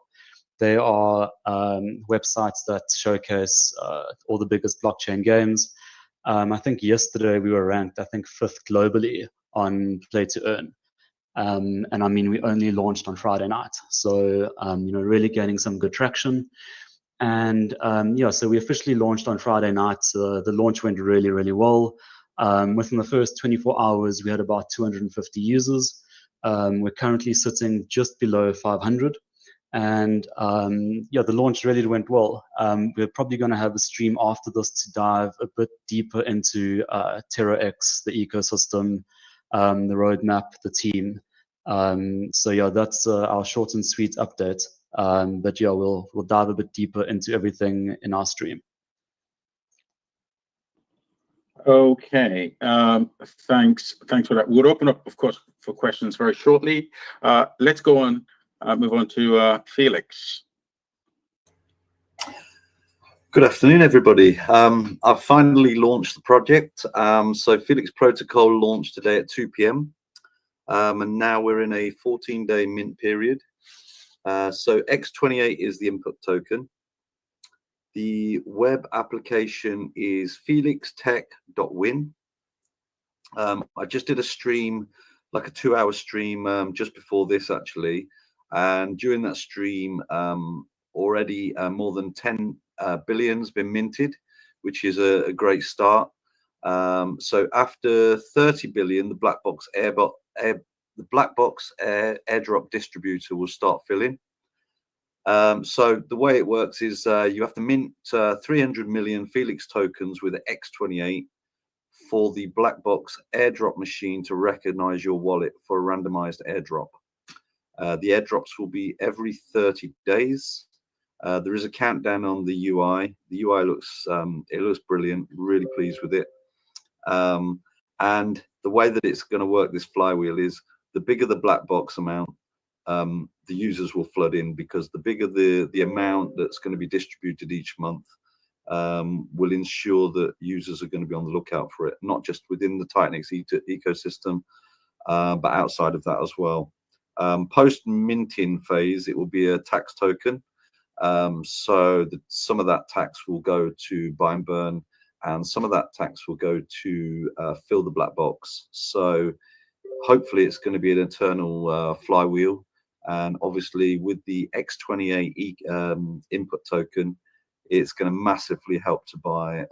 They are websites that showcase all the biggest blockchain games. I think yesterday we were ranked, I think, 5th globally on play to earn. And I mean, we only launched on Friday night. So, really gaining some good traction. And yeah, so we officially launched on Friday night. The launch went really, really well. Within the first 24 hours, we had about 250 users. We're currently sitting just below 500. And yeah, the launch really went well. We're probably going to have a stream after this to dive a bit deeper into TerraX, the ecosystem, the roadmap, the team. So yeah, that's our short and sweet update. But yeah, we'll dive a bit deeper into everything in our stream. Okay, thanks for that. We'll open up, of course, for questions very shortly. Let's go on. Move on to Felix. Good afternoon, everybody. I've finally launched the project. So Felix Protocol launched today at 2 p.m. And now we're in a 14-day mint period. So X28 is the input token. The web application is felixtech.win. I just did a stream, like a 2-hour stream just before this, actually. And during that stream, already more than 10 billion's been minted, which is a great start. So after 30 billion, the black box airdrop distributor will start filling. So the way it works is you have to mint 300 million Felix tokens with X28 for the black box airdrop machine to recognize your wallet for a randomized airdrop. The airdrops will be every 30 days. There is a countdown on the UI. The UI looks brilliant. Really pleased with it. And the way that it's going to work, this flywheel, is the bigger the black box amount, the users will flood in, because the bigger the amount that's going to be distributed each month will ensure that users are going to be on the lookout for it, not just within the TITANX ecosystem, but outside of that as well. Post minting phase, it will be a tax token. So some of that tax will go to buy and burn, and some of that tax will go to fill the black box. So hopefully it's going to be an eternal flywheel. And obviously with the X28 input token, it's going to massively help to burn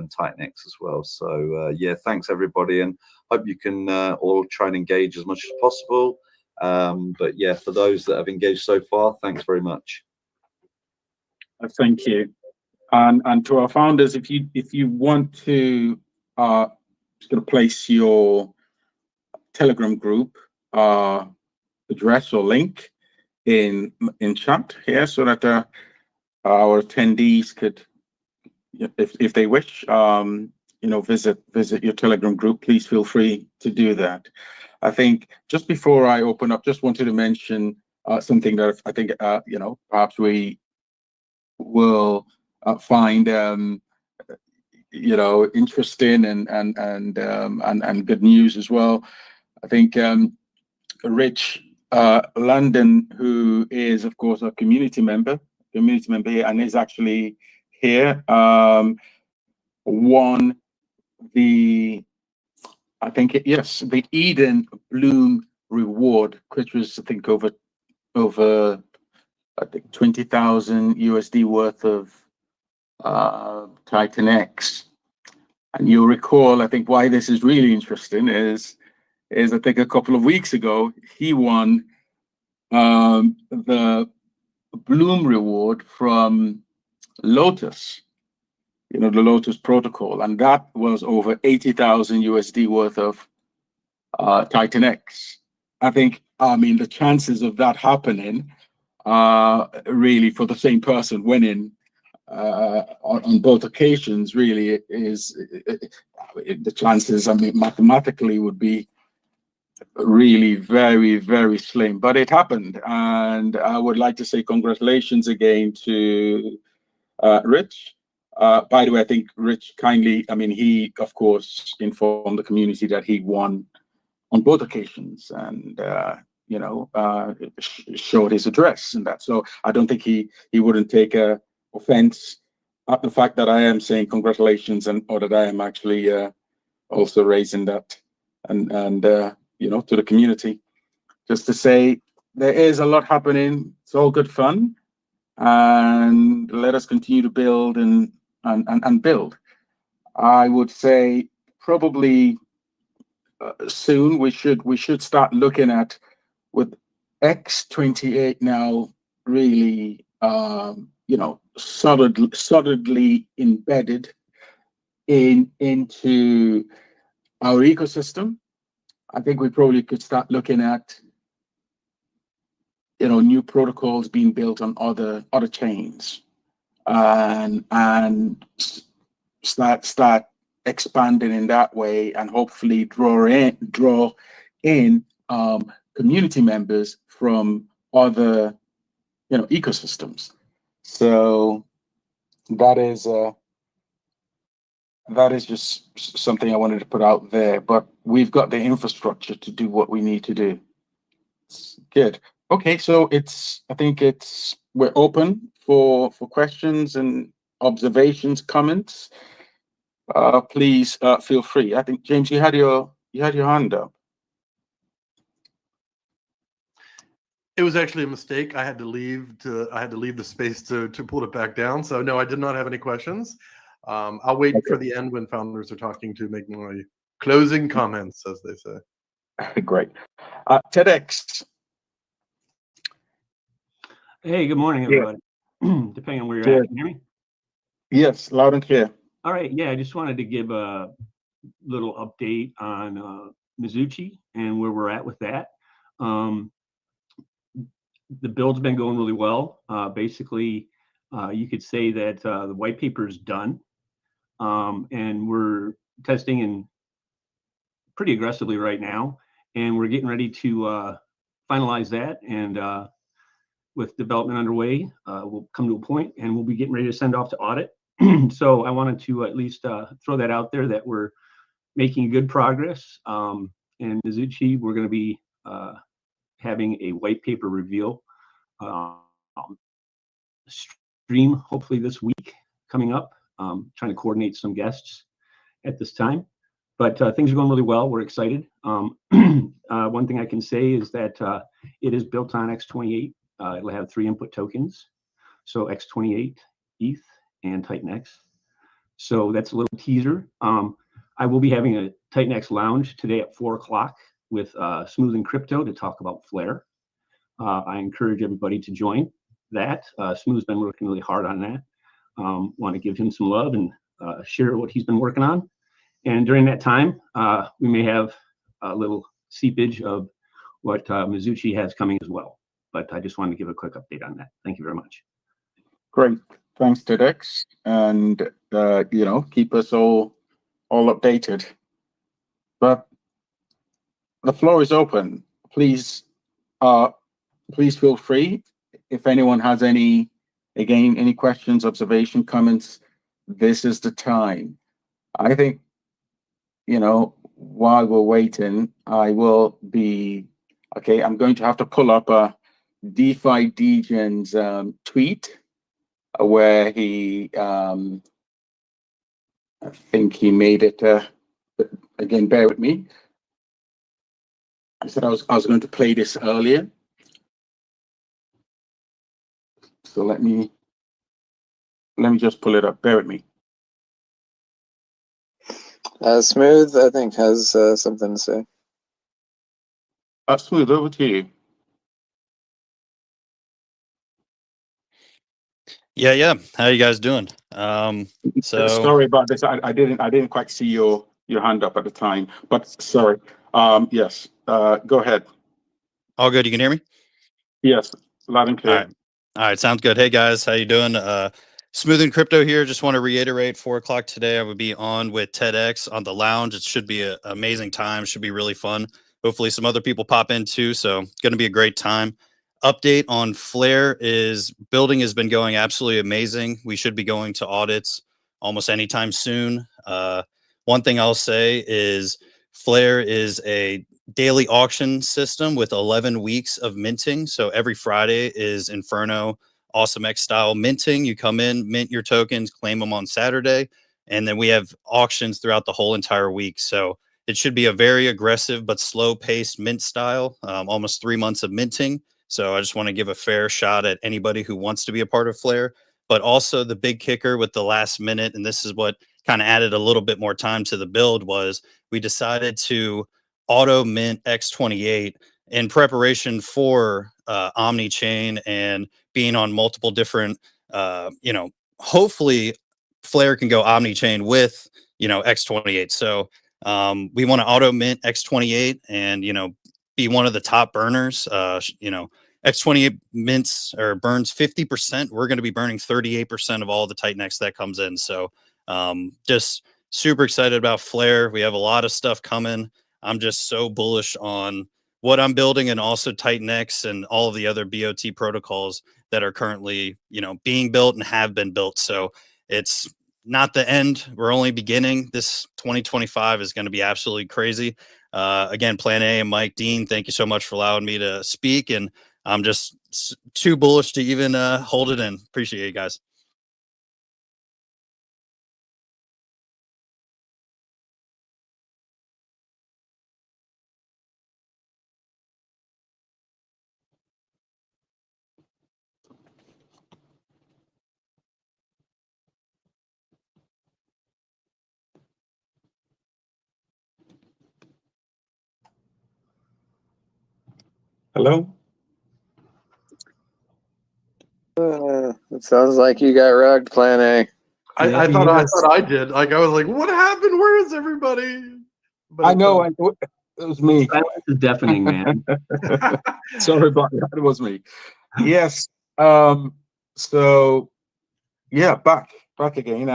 TITANX as well. So yeah, thanks everybody, and hope you can all try and engage as much as possible. But yeah, for those that have engaged so far, thanks very much. Thank you. And to our founders, if you want to just going to place your Telegram group address or link in chat here, so that our attendees could, if they wish, visit your Telegram group, please feel free to do that. I think just before I open up, just wanted to mention something that I think perhaps we will find interesting and good news as well. I think Rich London, who is of course a community member here and is actually here, won the the Eden Bloom reward, which was I think over I think 20,000 USD worth of TITANX. And you'll recall, I think, why this is really interesting is I think a couple of weeks ago he won the Bloom reward from Lotus, the Lotus protocol, and that was over 80,000 USD worth of TITANX. I mean, the chances of that happening really for the same person winning on both occasions really is the chances, I mean, mathematically would be really very, very slim, but it happened. And I would like to say congratulations again to Rich. By the way, I think Rich kindly, I mean, he, of course, informed the community that he won on both occasions and, showed his address and that. So I don't think he wouldn't take offense at the fact that I am saying congratulations or that I am actually also raising that and to the community, just to say there is a lot happening. It's all good fun, and let us continue to build and build. I would say probably soon we should start looking at with X28 now really solidly embedded into our ecosystem. I think we probably could start looking at new protocols being built on other chains and start expanding in that way, and hopefully draw in community members from other ecosystems. So that is just something I wanted to put out there, but we've got the infrastructure to do what we need to do. It's good. Okay, so I think we're open for questions and observations, comments. Please feel free. I think James, you had your hand up. It was actually a mistake. I had to leave the space to pull it back down. So no, I did not have any questions. I'll wait for the end when founders are talking to make my closing comments, as they say. Great. TEDx. Hey, good morning, everybody. Depending on where you're at, can you hear me? Yes, loud and clear. All right. Yeah, I just wanted to give a little update on Mizuchi and where we're at with that. The build's been going really well. Basically, you could say that the white paper is done, and we're testing and pretty aggressively right now, and we're getting ready to finalize that. And with development underway, we'll come to a point and we'll be getting ready to send off to audit. So I wanted to at least throw that out there that we're making good progress. And Mizuchi, we're going to be having a white paper reveal stream hopefully this week coming up. Trying to coordinate some guests at this time, but things are going really well. We're excited. One thing I can say is that it is built on X28. It'll have 3 input tokens, so X28, ETH, and TITANX. So that's a little teaser. I will be having a TITANX lounge today at 4 o'clock with Smooth and Crypto to talk about Flare. I encourage everybody to join that. Smooth's been working really hard on that. Want to give him some love and share what he's been working on. And during that time, we may have a little seepage of what Mizuchi has coming as well. But I just wanted to give a quick update on that. Thank you very much. Great. Thanks, TEDx. And, keep us all updated. But the floor is open. Please feel free. If anyone has any questions, observation, comments, this is the time. I think, while we're waiting, I will be, okay, I'm going to have to pull up a DeFi Degen's tweet where he, I think he made it, again, bear with me. I said I was going to play this earlier. So let me just pull it up. Bear with me. Smooth, I think, has something to say. Smooth, over to you. Yeah. How you guys doing? So Sorry about this. I didn't quite see your hand up at the time, but sorry. Yes. Go ahead. all good. You can hear me? Yes, loud and All clear. right. All right. Sounds good. Hey guys, how you doing? Smooth and Crypto here. Just want to reiterate 4 o'clock today. I will be on with TEDx on the lounge. It should be an amazing time. Should be really fun. Hopefully some other people pop in too. So going to be a great time. Update on Flare is building has been going absolutely amazing. We should be going to audits almost anytime soon. One thing I'll say is Flare is a daily auction system with 11 weeks of minting. So every Friday is Inferno Awesome X style minting. You come in, mint your tokens, claim them on Saturday, and then we have auctions throughout the whole entire week. So it should be a very aggressive but slow paced mint style, almost 3 months of minting. So I just want to give a fair shot at anybody who wants to be a part of Flare. But also the big kicker with the last minute, and this is what kind of added a little bit more time to the build, was we decided to auto mint X28 in preparation for Omnichain and being on multiple different, hopefully Flare can go Omnichain with, X28. So we want to auto mint X28 and, be one of the top burners. X28 mints or burns 50%. We're going to be burning 38% of all the TITANX that comes in. So just super excited about Flare. We have a lot of stuff coming. I'm just so bullish on what I'm building and also TITANX and all of the other BOT protocols that are currently, being built and have been built. So it's not the end. We're only beginning. This 2025 is going to be absolutely crazy. Again, Plan A and Mike Dean, thank you so much for allowing me to speak. And I'm just too bullish to even hold it in. Appreciate you guys. Hello. It sounds like you got rugged, Plan A. I thought I did. Like I was like, what happened? Where is everybody? But I it's, know. It was me. Silence is deafening, man. Sorry about that. It was me. Yes. So yeah, back again.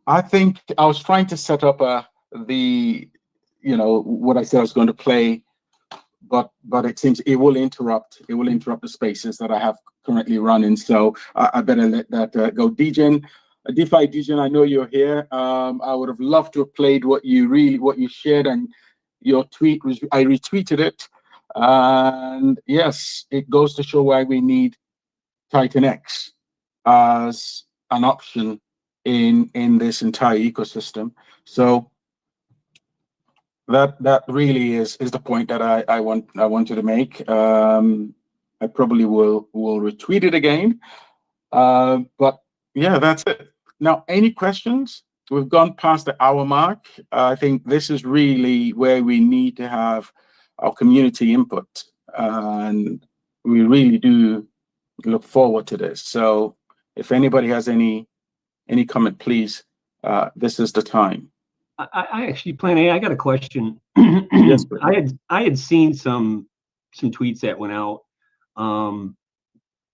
I think I was trying to set up what I said I was going to play, but it seems it will interrupt the spaces that I have currently running. So I better let that go. Degen, DeFi Degen, I know you're here. I would have loved to have played what you shared, and your tweet was, I retweeted it. And yes, it goes to show why we need TITANX as an option in this entire ecosystem. So that really is the point that I wanted to make. I probably will retweet it again. But yeah, that's it. Now, any questions? We've gone past the hour mark. I think this is really where we need to have our community input, and we really do look forward to this. So if anybody has any comment, please, this is the time. I actually, Plan A, I got a question. Yes, I had seen some tweets that went out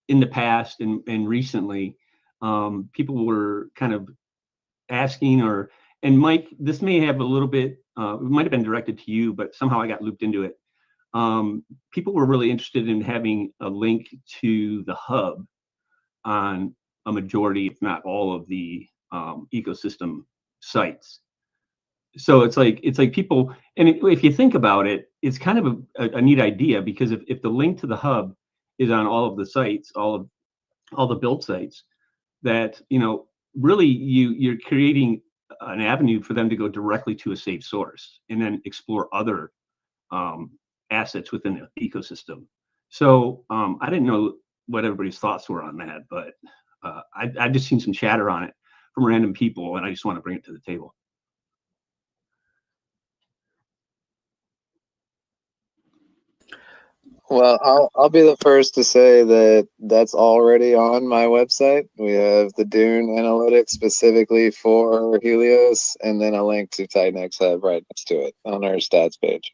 in the past and recently. People were kind of asking, and Mike, this may have a little bit, it might have been directed to you, but somehow I got looped into it. People were really interested in having a link to the hub on a majority, if not all, of the ecosystem sites. So it's like people, and if you think about it, it's kind of a neat idea, because if the link to the hub is on all of the sites, all the build sites, that really you're creating an avenue for them to go directly to a safe source and then explore other assets within the ecosystem. So I didn't know what everybody's thoughts were on that, but I just seen some chatter on it from random people, and I just want to bring it to the table. Well, I'll be the first to say that that's already on my website. We have the Dune analytics specifically for Helios, and then a link to TITANX Hub right next to it on our stats page.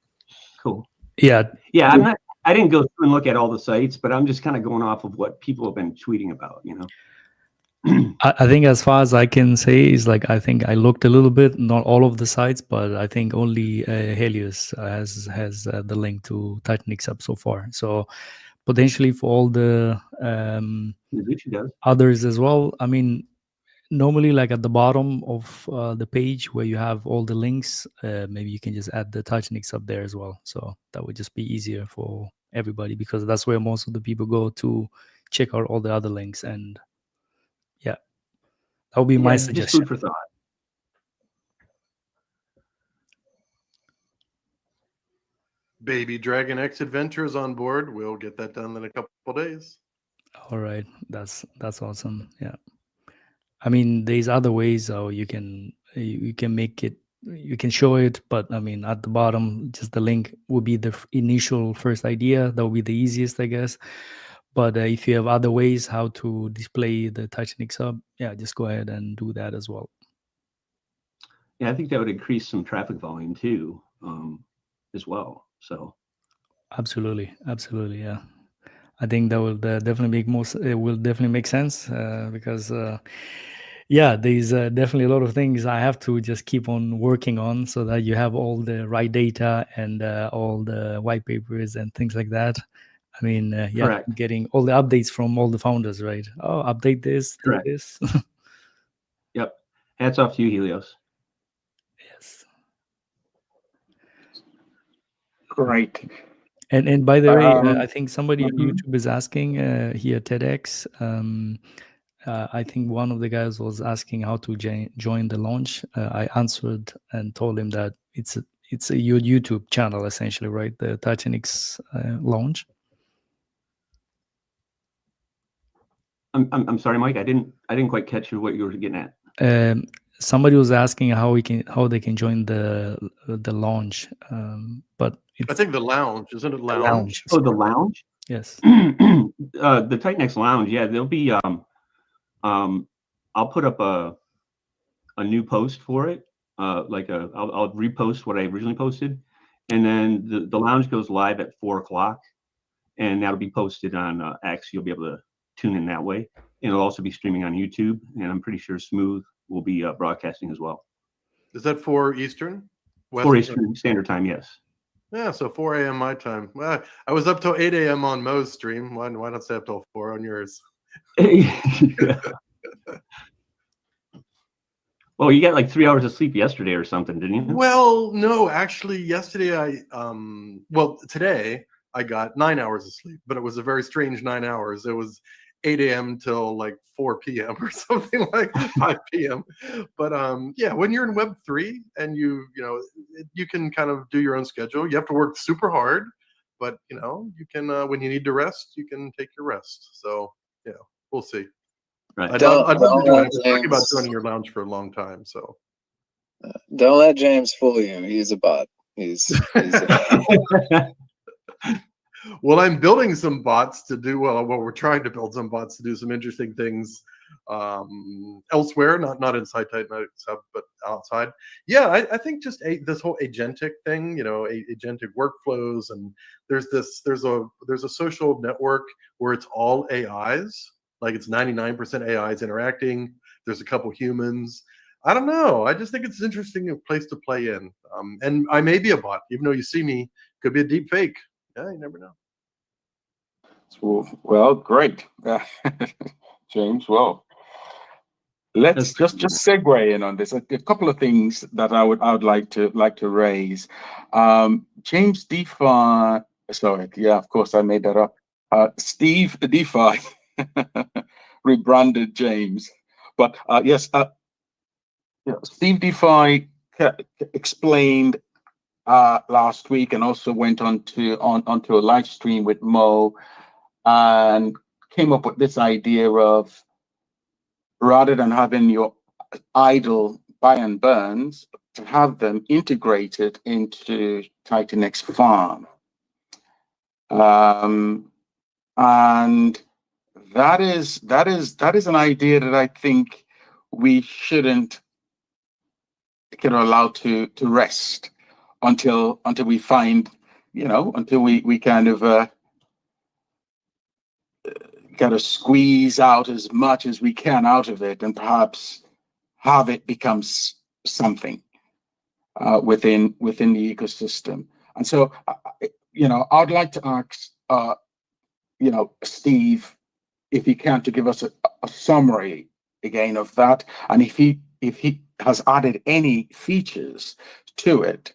Cool. Yeah, Yeah, I didn't go through and look at all the sites, but I'm just kind of going off of what people have been tweeting about, you know. I think as far as I can say is like I think I looked a little bit, not all of the sites, but I think only Helios has the link to TITANX Hub so far. So potentially for all the others as well. I mean, normally like at the bottom of the page where you have all the links, maybe you can just add the TITANX Hub there as well. So that would just be easier for everybody because that's where most of the people go to check out all the other links. And yeah, that would be my Just suggestion. food for thought. Baby Dragon X Adventure is on board. We'll get that done in a couple days. All right, that's awesome. Yeah, I mean, there's other ways how you can make it, you can show it, but I mean, at the bottom, just the link will be the initial first idea. That will be the easiest, I guess. But if you have other ways how to display the TITANX Hub, yeah, just go ahead and do that as well. Yeah, I think that would increase some traffic volume too, as well. So absolutely, yeah. I think that will definitely make it will definitely make sense because yeah, there's definitely a lot of things I have to just keep on working on so that you have all the right data and all the white papers and things like that. I mean, yeah, correct. Getting all the updates from all the founders, right? Oh, update this, correct. do this. Yep. Hats off to you, Helios. Yes. Great. And by the way, I think somebody on YouTube is asking here TEDx. I think one of the guys was asking how to join the launch. I answered and told him that it's a YouTube channel essentially, right? The TITANX launch. I'm sorry, Mike. I didn't quite catch what you were getting at. Somebody was asking how they can join the launch, but I think the lounge, isn't it? Lounge. Oh, the lounge. Yes. The TITANX lounge. Yeah, there'll be. I'll put up a new post for it. I'll repost what I originally posted, and then the lounge goes live at 4:00, and that'll be posted on X. You'll be able to tune in that way. And it'll also be streaming on YouTube, and I'm pretty sure Smooth will be broadcasting as well. Is that 4 Eastern? 4 Eastern Standard Time, yes. Yeah, so 4 a.m. my time. Well, I was up till 8 a.m. on Mo's stream. Why not stay up till 4 on yours? Well, you got like 3 hours of sleep yesterday or something, didn't you? Well, no, actually, yesterday today I got 9 hours of sleep, but it was a very strange 9 hours. It was 8 a.m. till like 4 p.m. or something like 5 p.m. But yeah, when you're in Web3 and you can kind of do your own schedule. You have to work super hard, but you can when you need to rest, you can take your rest. So yeah, we'll see. Right. I'd love to join. I've been talking about joining your lounge for a long time. So don't let James fool you. He's a bot. He's Well, I'm building some bots to do we're trying to build some bots to do some interesting things elsewhere, not inside TITANX Hub, but outside. Yeah, I think just this whole agentic thing, agentic workflows, and there's a social network where it's all AIs, like it's 99% AIs interacting. There's a couple humans. I don't know. I just think it's an interesting place to play in. And I may be a bot, even though you see me, could be a deep fake. Yeah, you never know. Well, great, James. Well, let's just segue in on this. A couple of things that I would like to raise. James DeFi. Sorry, yeah, of course I made that up. Steve DeFi rebranded James, but yes, Steve DeFi explained last week and also went onto a live stream with Mo and came up with this idea of, rather than having your idle buy and burns, to have them integrated into TITANX Farm. And that is an idea that I think we shouldn't allow to rest until we find, until we kind of squeeze out as much as we can out of it, and perhaps have it becomes something within the ecosystem. And so, I'd like to ask, Steve, if he can, to give us a summary again of that, and if he has added any features to it,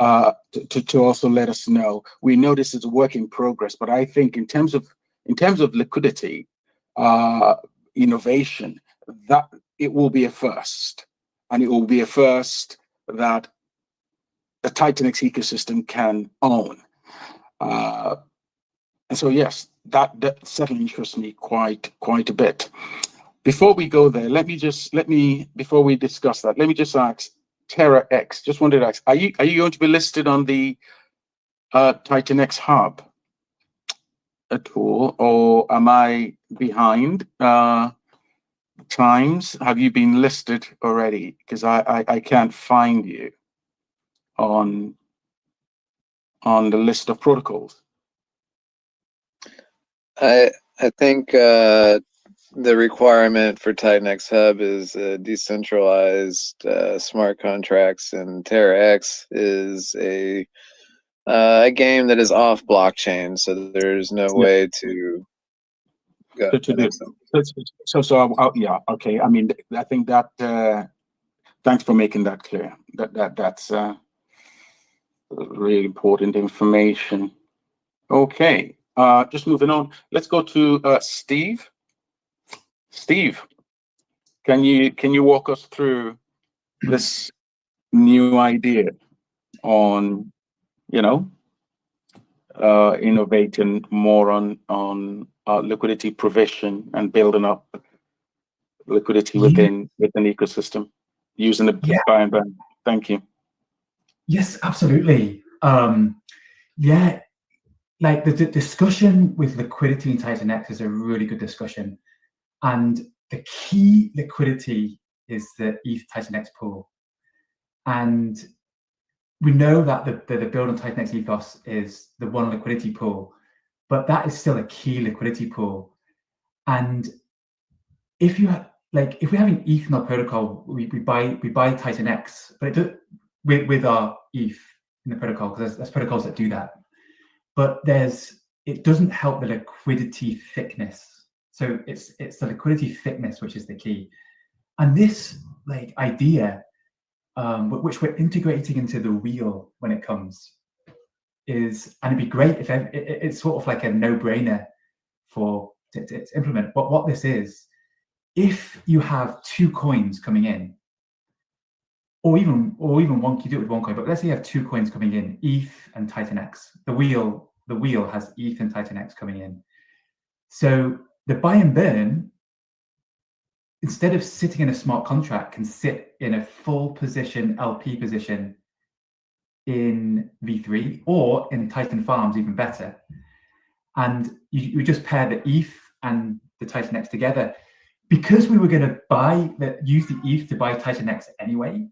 to also let us know. We know this is a work in progress, but I think in terms of liquidity, innovation, that it will be a first, and it will be a first that the TITANX ecosystem can own. And so, yes, that certainly interests me quite a bit. Before we go there, before we discuss that, let me just ask TerraX. Just wanted to ask, are you going to be listed on the TITANX hub at all, or am I behind times? Have you been listed already? Because I can't find you on the list of protocols. I think the requirement for TITANX Hub is decentralized smart contracts, and TerraX is a game that is off blockchain, so there's no way to go to the next one. So yeah, okay. I mean, I think that thanks for making that clear. That's really important information. Okay. Just moving on. Let's go to Steve. Steve, can you walk us through this new idea on, innovating more on liquidity provision and building up liquidity within ecosystem using the buy and burn? Thank you. Yes, absolutely. Yeah. Like the discussion with liquidity in TITANX is a really good discussion, and the key liquidity is the ETH TITANX pool, and we know that the build on TITANX ethos is the one liquidity pool, but that is still a key liquidity pool. And if we're having ETH in our protocol, we buy TITANX, but with our ETH in the protocol, because there's protocols that do that. But it doesn't help the liquidity thickness. So it's the liquidity thickness which is the key. And this idea, which we're integrating into the wheel when it comes, and it'd be great if it's sort of like a no-brainer to implement. But what this is, if you have 2 coins coming in, or even one, you do it with 1 coin, but let's say you have 2 coins coming in, ETH and TITANX. The wheel has ETH and TITANX coming in. So the buy and burn, instead of sitting in a smart contract, can sit in a full position, LP position in V3 or in Titan Farms, even better. And you just pair the ETH and the TITANX together. Because we were going to use the ETH to buy TITANX anyway,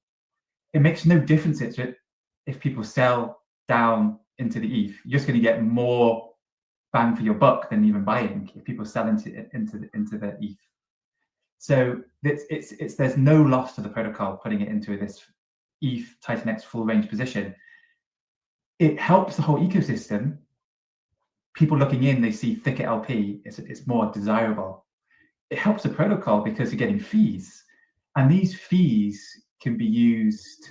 it makes no difference if people sell down into the ETH. You're just going to get more bang for your buck than even buying if people sell into the ETH. So there's no loss to the protocol putting it into this ETH TITANX full range position. It helps the whole ecosystem. People looking in, they see thicker LP. It's more desirable. It helps the protocol because you're getting fees, and these fees can be used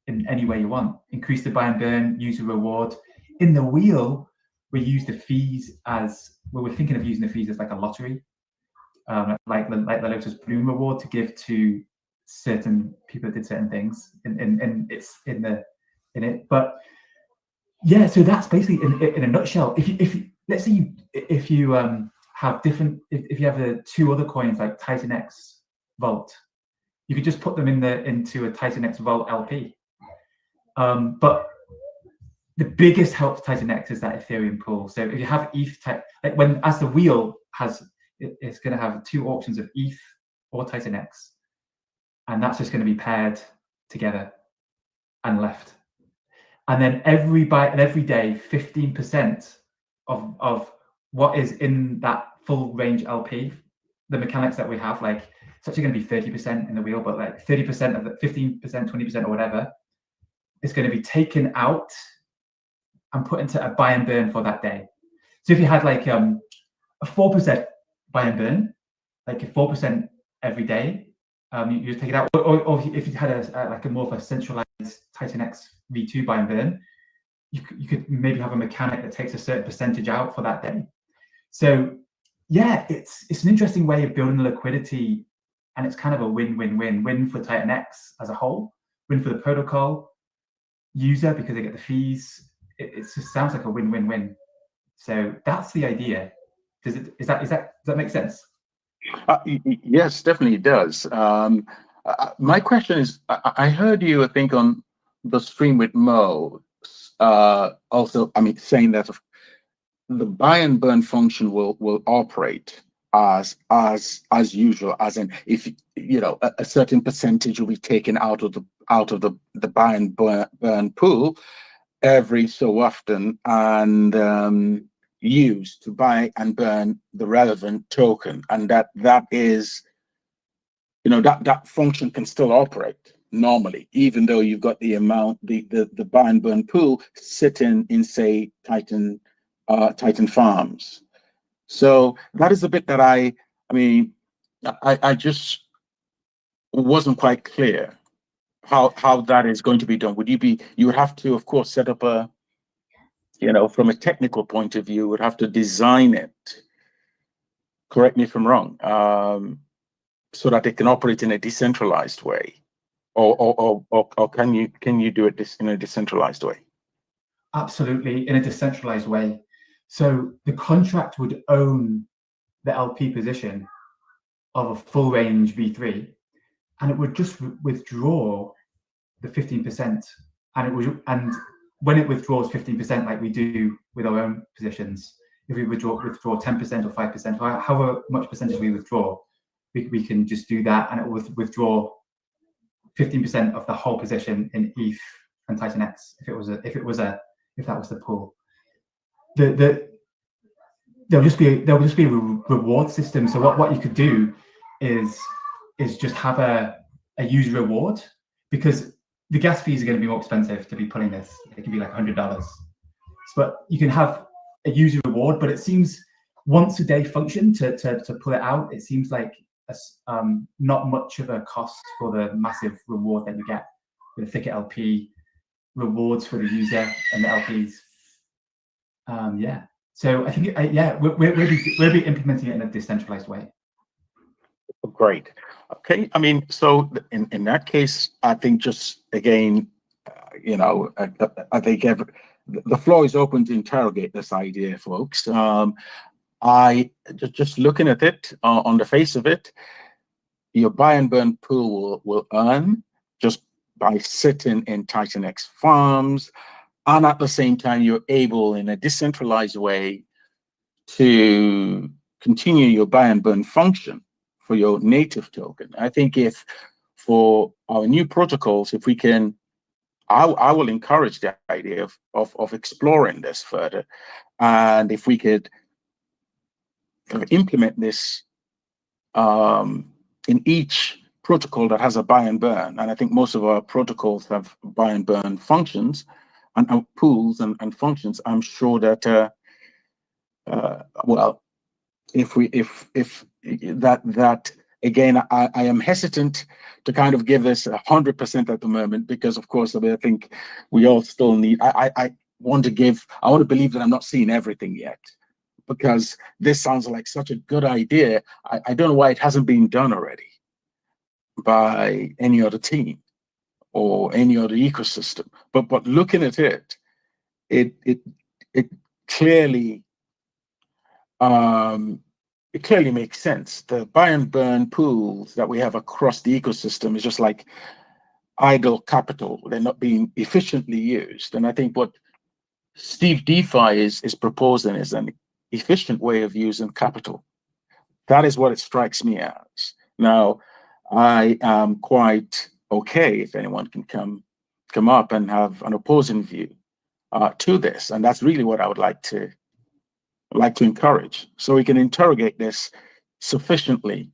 in any way you want. Increase the buy and burn, use a reward. In the wheel, we use the fees we're thinking of using the fees as like a lottery, like the Lotus Bloom reward to give to certain people that did certain things, and it's in it. But yeah, so that's basically in a nutshell. If let's say if you have the 2 other coins like TITANX Vault, you could just put them into a TITANX Vault LP. But the biggest help to TITANX is that Ethereum pool. So if you have ETH, like as the wheel has, it's going to have 2 auctions of ETH or TITANX, and that's just going to be paired together and left. And then every day, 15% of what is in that full range LP, the mechanics that we have, like it's actually going to be 30% in the wheel, but like 30% of the 15%, 20% or whatever, is going to be taken out and put into a buy and burn for that day. So if you had like a 4% buy and burn, like a 4% every day, you just take it out. Or if you had like a more of a centralized TITANX V2 buy and burn, you could maybe have a mechanic that takes a certain percentage out for that day. So yeah, it's an interesting way of building the liquidity, and it's kind of a win-win-win-win for TITANX as a whole, win for the protocol user because they get the fees. It just sounds like a win-win-win. So that's the idea. Does that make sense? Yes, definitely it does. My question is, I heard you, I think, on the stream with Mo, also, I mean, saying that the buy and burn function will operate as usual, as in, if you know, a certain percentage will be taken out of the buy and burn pool every so often, and used to buy and burn the relevant token, and that is, you know, that function can still operate normally, even though you've got the amount, the buy and burn pool sitting in, say, Titan Farms. So that is the bit that I mean, I just wasn't quite clear how that is going to be done. You would have to, of course, set up a, you know, from a technical point of view, would have to design it, correct me if I'm wrong, so that it can operate in a decentralized way, or can you do it in a decentralized way? Absolutely, in a decentralized way. So the contract would own the LP position of a full range V3, and it would just withdraw the 15%, and when it withdraws 15%, like we do with our own positions, if we withdraw 10% or 5%, or however much percentage we withdraw, we can just do that, and it will withdraw 15% of the whole position in ETH and TITANX if that was the pool. There'll just be a reward system. So what you could do is just have a user reward, because the gas fees are going to be more expensive to be pulling this. It can be like $100, but you can have a user reward. But it seems once a day function to pull it out. It seems like not much of a cost for the massive reward that you get with a thicker LP, rewards for the user and the LPs. Yeah. So I think we'll be implementing it in a decentralized way. Great. Okay. I mean, so in that case, I think just again, you know, I think the floor is open to interrogate this idea, folks. I just looking at it on the face of it, your buy and burn pool will earn just by sitting in TITANX Farms, and at the same time, you're able in a decentralized way to continue your buy and burn function for your native token. I think if for our new protocols, if we can, I will encourage the idea of exploring this further. And if we could implement this in each protocol that has a buy and burn, and I think most of our protocols have buy and burn functions and pools and functions, I'm sure that well, if that again, I am hesitant to kind of give this 100% at the moment, because of course, I mean, I think we all still need, I want to believe that I'm not seeing everything yet, because this sounds like such a good idea. I don't know why it hasn't been done already by any other team or any other ecosystem. But looking at it clearly it clearly makes sense. The buy and burn pools that we have across the ecosystem is just like idle capital. They're not being efficiently used. And I think what Steve DeFi is proposing is an efficient way of using capital. That is what it strikes me as. Now, I am quite okay if anyone can come up and have an opposing view to this, and that's really what I would like to encourage, so we can interrogate this sufficiently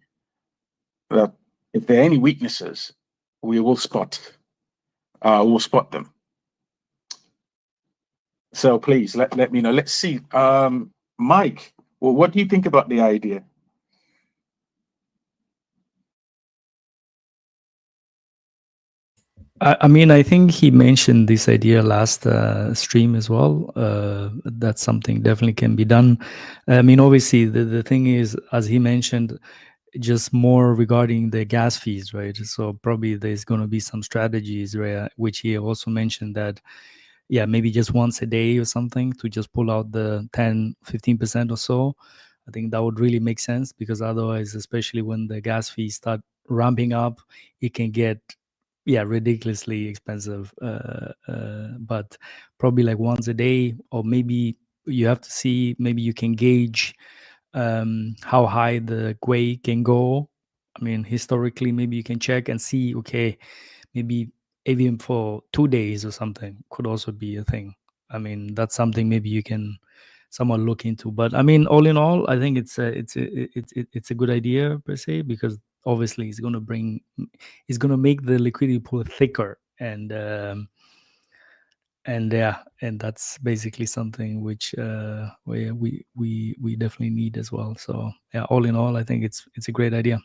that if there are any weaknesses, we will spot them. So please let me know. Let's see, Mike. Well, what do you think about the idea? I mean, I think he mentioned this idea last stream as well. That's something definitely can be done. I mean, obviously, the thing is, as he mentioned, just more regarding the gas fees, right? So probably there's going to be some strategies which he also mentioned that, yeah, maybe just once a day or something to just pull out the 10-15% or so. I think that would really make sense, because otherwise, especially when the gas fees start ramping up, it can get ridiculously expensive. But probably like once a day, or maybe you have to see, maybe you can gauge how high the GUI can go. I mean, historically, maybe you can check and see, okay, maybe even for 2 days or something could also be a thing. I mean, that's something maybe you can somewhat look into. But I mean, all in all, I think it's a good idea per se, because obviously it's going to make the liquidity pool thicker, and that's basically something which we definitely need as well. So yeah, all in all, I think it's a great idea.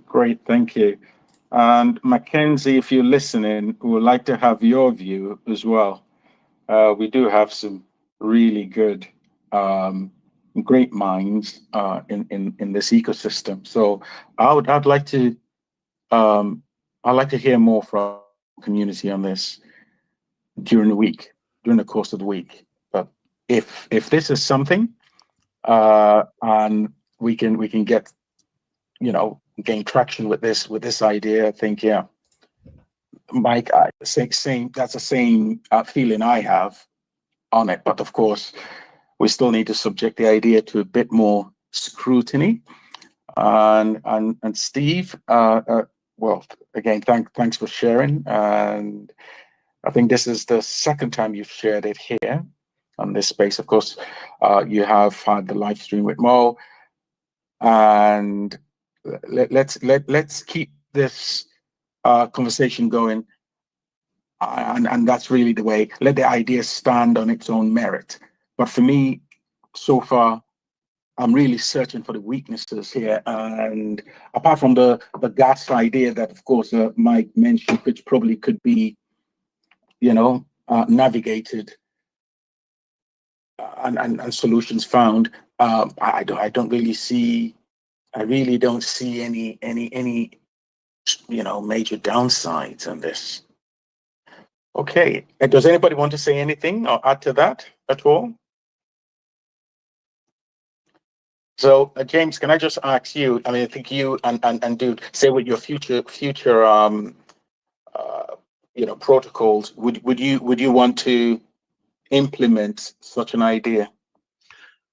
Great, thank you. And Mackenzie, if you're listening, we would like to have your view as well. We do have some really good, great minds in this ecosystem. So I'd like to hear more from the community on this during the course of the week. But if this is something, and we can get, gain traction with this idea, I think, yeah, Mike, that's the same feeling I have on it. But of course, we still need to subject the idea to a bit more scrutiny. And Steve, well, again, thanks for sharing. And I think this is the second time you've shared it here on this space. Of course, you have had the live stream with Mo, and let's keep this conversation going. And that's really the way. Let the idea stand on its own merit. But for me, so far, I'm really searching for the weaknesses here. And apart from the gas idea that, of course, Mike mentioned, which probably could be, navigated and solutions found, I really don't see any major downsides on this. Okay, does anybody want to say anything or add to that at all? So, James, can I just ask you? I mean, I think you and Dude say with your future protocols, would you want to implement such an idea?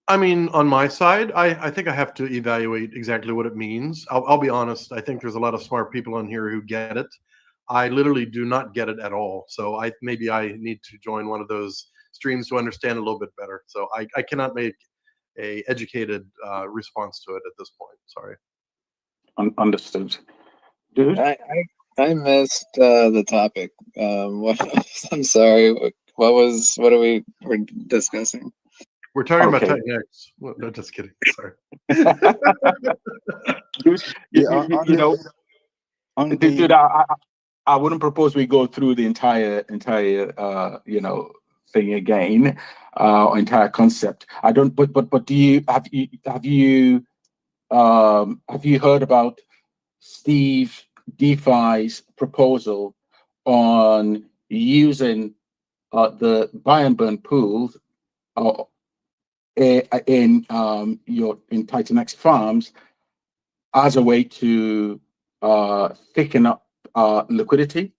I mean, on my side, I think I have to evaluate exactly what it means. I'll be honest. I think there's a lot of smart people on here who get it. I literally do not get it at all. So maybe I need to join one of those streams to understand a little bit better. So I cannot make a educated response to it at this point. Sorry. Understood. Dude? I missed the topic. I'm sorry. What are we discussing? We're talking about TITANX. Well, no, just kidding. Sorry. Dude, I wouldn't propose we go through the entire thing again, entire concept. I don't. But do you have you heard about Steve DeFi's proposal on using the buy and burn pools in TITANX farms as a way to thicken up liquidity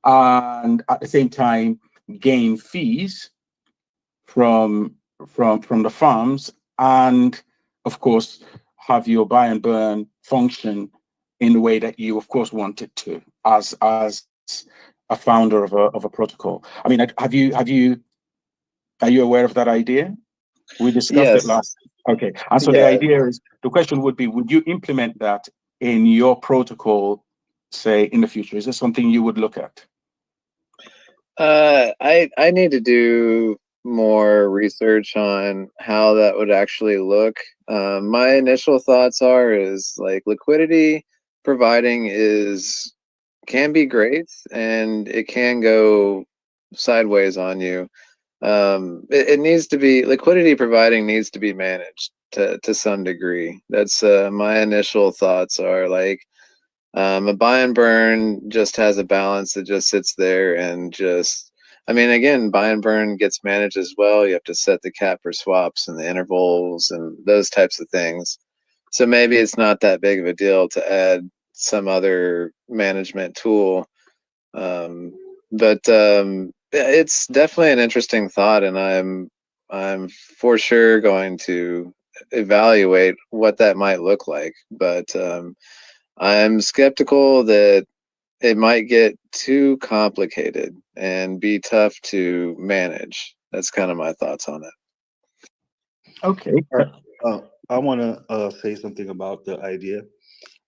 and at the same time gain fees from the farms, and of course have your buy and burn function in the way that you of course want it to, as a founder of a protocol. I mean, are you aware of that idea? We discussed it Yes. last. Okay, and so the Yeah. idea is, the question would be, would you implement that in your protocol, say in the future? Is this something you would look at? I need to do more research on how that would actually look. My initial thoughts is like liquidity providing can be great, and it can go sideways on you. It needs to be, liquidity providing needs to be managed to some degree. That's my initial thoughts are like, a buy and burn just has a balance that just sits there and just, I mean, again, buy and burn gets managed as well. You have to set the cap for swaps and the intervals and those types of things. So maybe it's not that big of a deal to add some other management tool. But it's definitely an interesting thought, and I'm for sure going to evaluate what that might look like. But I'm skeptical that it might get too complicated and be tough to manage. That's kind of my thoughts on it. Okay. I want to say something about the idea.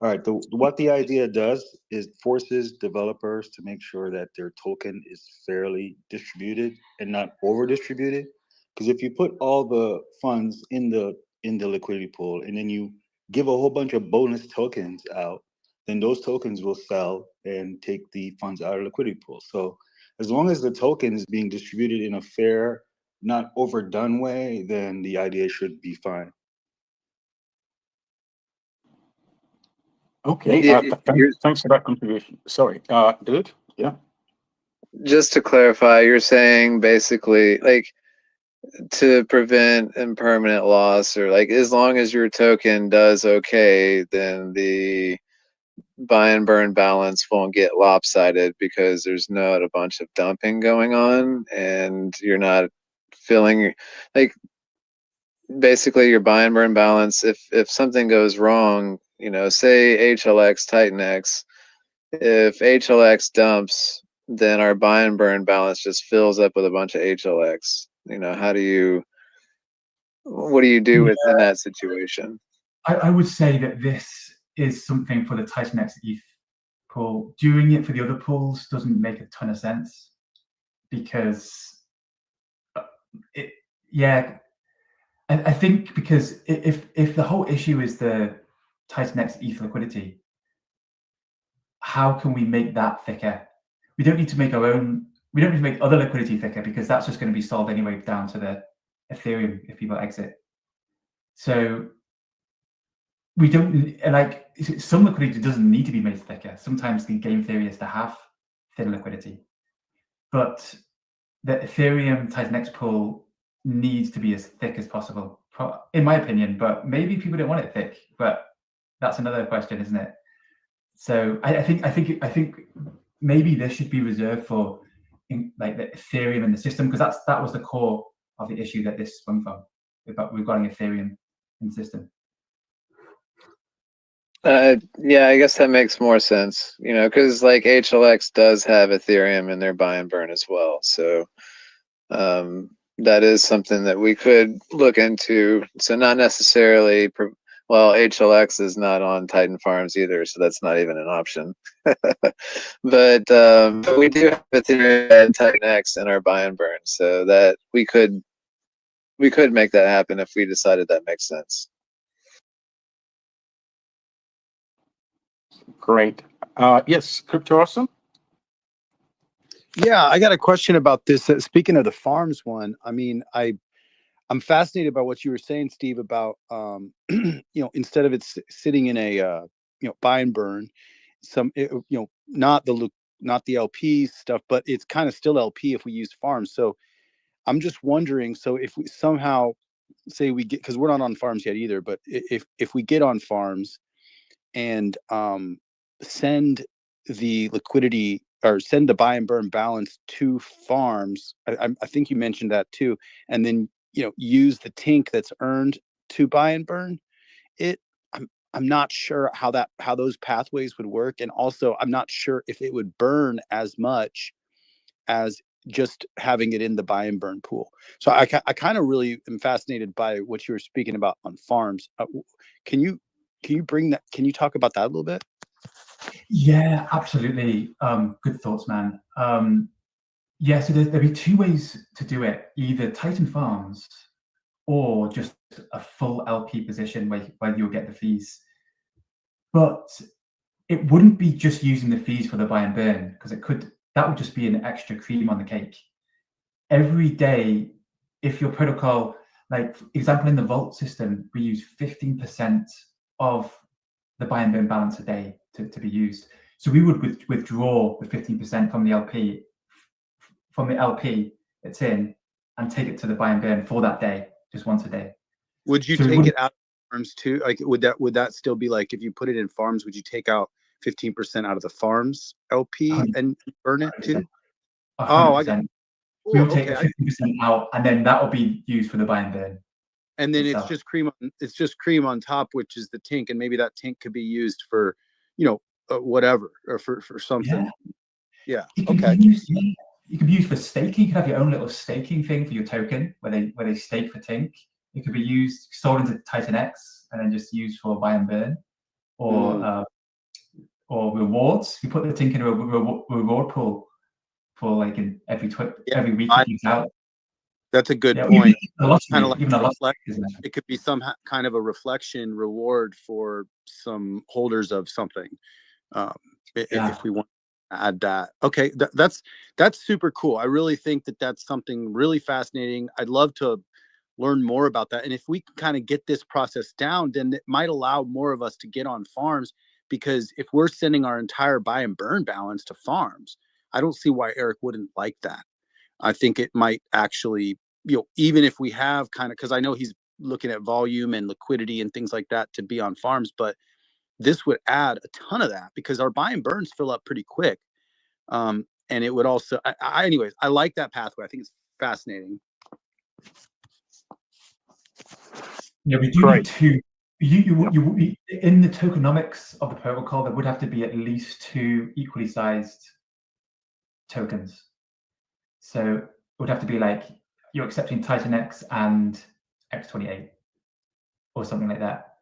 All right, what the idea does is forces developers to make sure that their token is fairly distributed and not over distributed. Because if you put all the funds in the liquidity pool and then you give a whole bunch of bonus tokens out, then those tokens will sell and take the funds out of the liquidity pool. So as long as the token is being distributed in a fair, not overdone way, then the idea should be fine. Okay, thanks for that contribution. Sorry, dude. Yeah. Just to clarify, you're saying basically like to prevent impermanent loss, or like as long as your token does okay, then the buy and burn balance won't get lopsided because there's not a bunch of dumping going on, and you're not feeling like basically your buy and burn balance. If something goes wrong, say HLX TITANX, if HLX dumps, then our buy and burn balance just fills up with a bunch of HLX. What do you do within that situation? I would say that this is something for the TITANX ETH pool. Doing it for the other pools doesn't make a ton of sense, because I think because if the whole issue is the TITANX ETH liquidity, how can we make that thicker? We don't need to make our own. We don't need to make other liquidity thicker, because that's just going to be solved anyway down to the Ethereum if people exit. So we don't like, some liquidity doesn't need to be made thicker. Sometimes the game theory is to have thin liquidity, but the Ethereum TITANX pool needs to be as thick as possible, in my opinion. But maybe people don't want it thick, but that's another question, isn't it? So I think maybe this should be reserved for like the Ethereum and the system, because that was the core of the issue that this sprung from, regarding Ethereum in the system. Yeah, I guess that makes more sense, because like HLX does have Ethereum in their buy and burn as well. So that is something that we could look into. So not necessarily, well, HLX is not on Titan Farms either, so that's not even an option. But we do have Ethereum and TITANX in our buy and burn, so that we could make that happen if we decided that makes sense. Great. Yes, Crypto Awesome. Yeah, I got a question about this. Speaking of the farms one, I mean, I'm fascinated by what you were saying, Steve, about instead of it sitting in a buy and burn, not the LP stuff, but it's kind of still LP if we use farms. So I'm just wondering, so if we somehow say we get, because we're not on farms yet either, but if we get on farms and send the liquidity or send the buy and burn balance to farms. I think you mentioned that too, and then use the tink that's earned to buy and burn it. I'm not sure how those pathways would work, and also I'm not sure if it would burn as much as just having it in the buy and burn pool. So I kind of really am fascinated by what you were speaking about on farms. Can you talk about that a little bit? Yeah, absolutely. Good thoughts, man. Yeah, so there'll be two ways to do it: either Titan Farms or just a full LP position where you'll get the fees. But it wouldn't be just using the fees for the buy and burn, because that would just be an extra cream on the cake. Every day, if your protocol, like example in the Vault system, we use 15% of the buy and burn balance a day to be used. So we would withdraw the 15% from the LP it's in, and take it to the buy and burn for that day, just once a day. Would you take it out of farms too? Like, would that still be like, if you put it in farms, would you take out 15% out of the farms LP and burn it too? 100%. Oh, I got. We will take the 50% out, and then that will be used for the buy and burn. And then it's just cream on top, which is the tink, and maybe that tink could be used for, whatever, or for something. Yeah. Okay. You can be used for staking. You can have your own little staking thing for your token where they stake for tink. It could be used, sold into TITANX, and then just used for buy and burn, or rewards. You put the tink in a reward pool for like in every week it comes out. That's a good point. Kind of like it could be some kind of a reflection reward for some holders of something. If we want to add that. Okay, that's super cool. I really think that's something really fascinating. I'd love to learn more about that. And if we can kind of get this process down, then it might allow more of us to get on farms, because if we're sending our entire buy and burn balance to farms, I don't see why Eric wouldn't like that. I think it might actually, even if we have kind of, because I know he's looking at volume and liquidity and things like that to be on farms, but this would add a ton of that, because our buy and burns fill up pretty quick. And it would also, anyways, I like that pathway. I think it's fascinating. Yeah, we do need to. You in the tokenomics of the protocol, there would have to be at least 2 equally sized tokens. So it would have to be like you're accepting TITANX and X28 or something like that.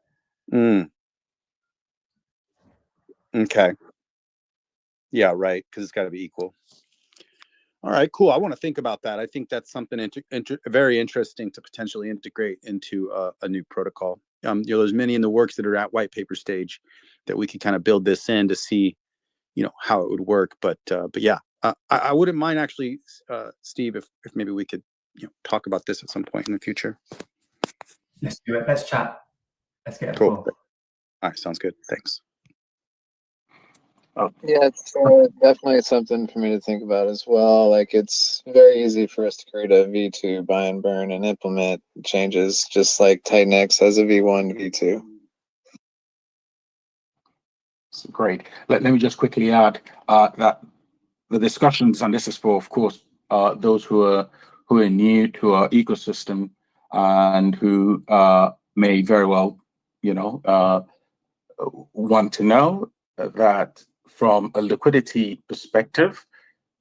Okay. Yeah, right. Because it's got to be equal. All right, cool. I want to think about that. I think that's something very interesting to potentially integrate into a new protocol. There's many in the works that are at white paper stage that we could kind of build this in to see, how it would work. But yeah, I wouldn't mind actually, Steve, if maybe we could, talk about this at some point in the future. Let's do it. Let's chat. Let's get it. Cool. All right, sounds good. Thanks. Yeah, it's definitely something for me to think about as well. Like, it's very easy for us to create a V2 buy and burn and implement changes, just like TITANX has a V1, V2. Great. Let me just quickly add that the discussions, and this is for, of course, those who are new to our ecosystem and who may very well, want to know that from a liquidity perspective,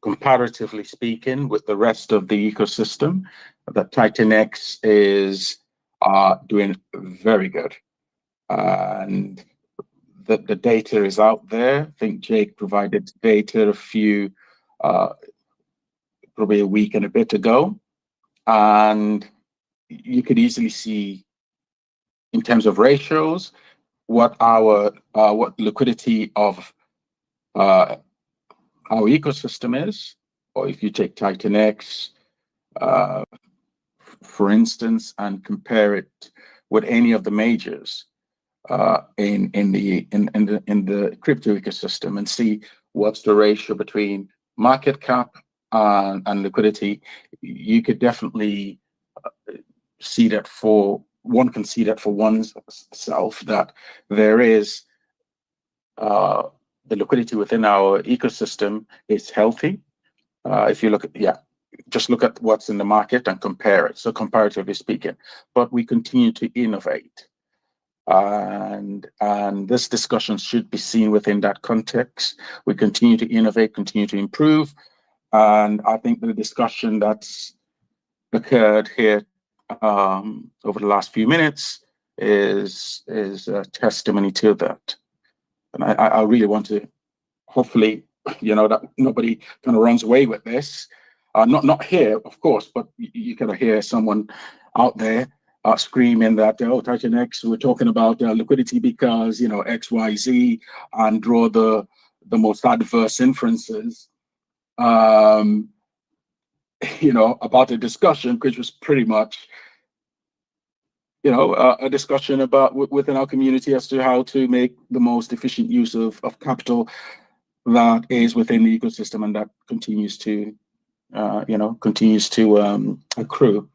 comparatively speaking, with the rest of the ecosystem, that TITANX is doing very good. And the data is out there. I think Jake provided data probably a week and a bit ago. And you could easily see, in terms of ratios, what liquidity of our ecosystem is. Or if you take TITANX, for instance, and compare it with any of the majors in the crypto ecosystem, and see what's the ratio between market cap and liquidity, you could definitely see that one can see that for oneself, that there is the liquidity within our ecosystem is healthy. If you look at, just look at what's in the market and compare it. So comparatively speaking, but we continue to innovate. And this discussion should be seen within that context. We continue to innovate, continue to improve. And I think the discussion that's occurred here over the last few minutes is a testimony to that. And I really want to, hopefully, that nobody kind of runs away with this. Not here, of course, but you kind of hear someone out there screaming that, oh, TITANX, we're talking about liquidity because, X, Y, Z, and draw the most adverse inferences, about the discussion, which was pretty much, a discussion about within our community as to how to make the most efficient use of capital that is within the ecosystem, and that continues to accrue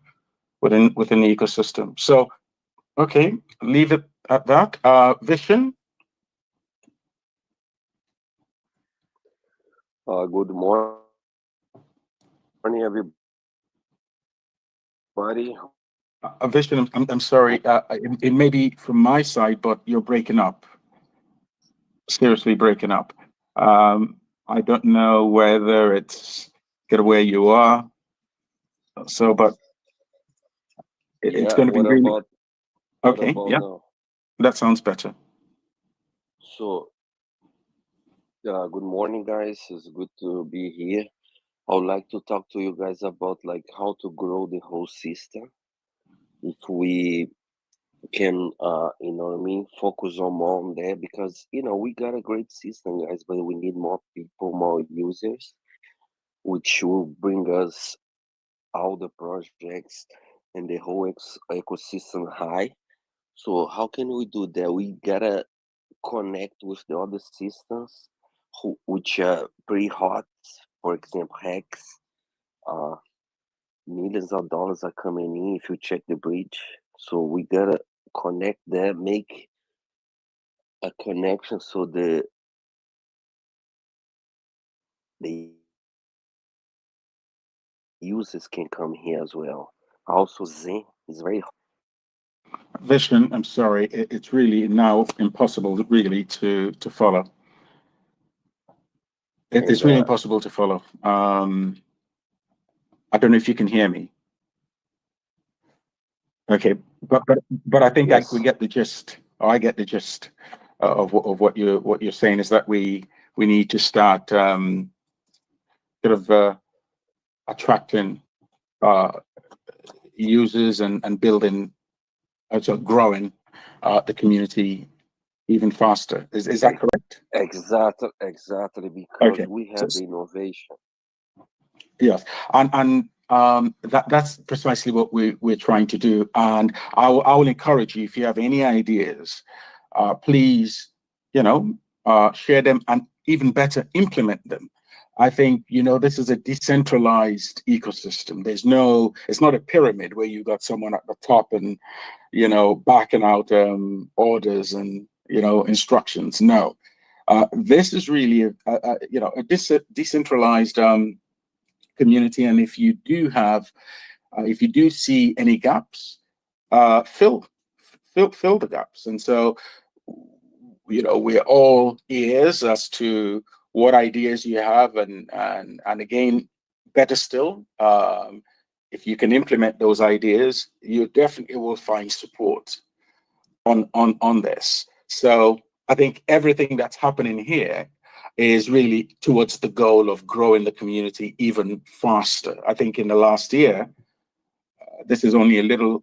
within the ecosystem. So, okay, leave it at that. Vishen. Good morning, everybody. Vishen, I'm sorry. It may be from my side, but you're breaking up. Seriously breaking up. I don't know whether it's where you are. So, but it's going to be really okay. Yeah, now? That sounds better. So, good morning, guys. It's good to be here. I would like to talk to you guys about how to grow the whole system. If we can, focus on more on that, because we got a great system, guys, but we need more people, more users, which will bring us all the projects and the whole ecosystem high. So how can we do that? We gotta connect with the other systems which are pretty hot. For example, Hex. Millions of dollars are coming in if you check the bridge. So we gotta connect that, make a connection so the users can come here as well. Also, Zen is very. Vishen, I'm sorry, it's really now impossible really to follow. It's really impossible to follow. I don't know if you can hear me. Okay, but I think Yes. we get the gist. Or I get the gist of what you're saying is that we need to start sort of attracting users and building, so growing the community even faster. Is that correct? Exactly, because Okay. we have the innovation. Yes, and that's precisely what we're trying to do. And I will encourage you, if you have any ideas, please, share them, and even better, implement them. I think, this is a decentralized ecosystem. It's not a pyramid where you got someone at the top and, backing out orders and, instructions. No, this is really a decentralized community. And if you do see any gaps, fill the gaps. And so, we're all ears as to what ideas you have, and again, better still, if you can implement those ideas, you definitely will find support on this. So I think everything that's happening here is really towards the goal of growing the community even faster. I think in the last year, this is only a little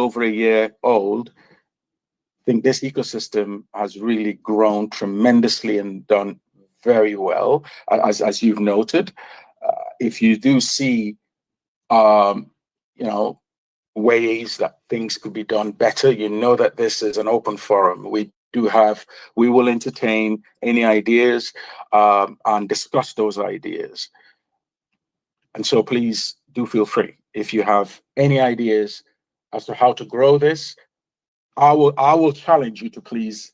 over a year old. I think this ecosystem has really grown tremendously and done very well, as you've noted. If you do see, ways that things could be done better, that this is an open forum. We will entertain any ideas and discuss those ideas. And so please do feel free. If you have any ideas as to how to grow this, I will challenge you to please,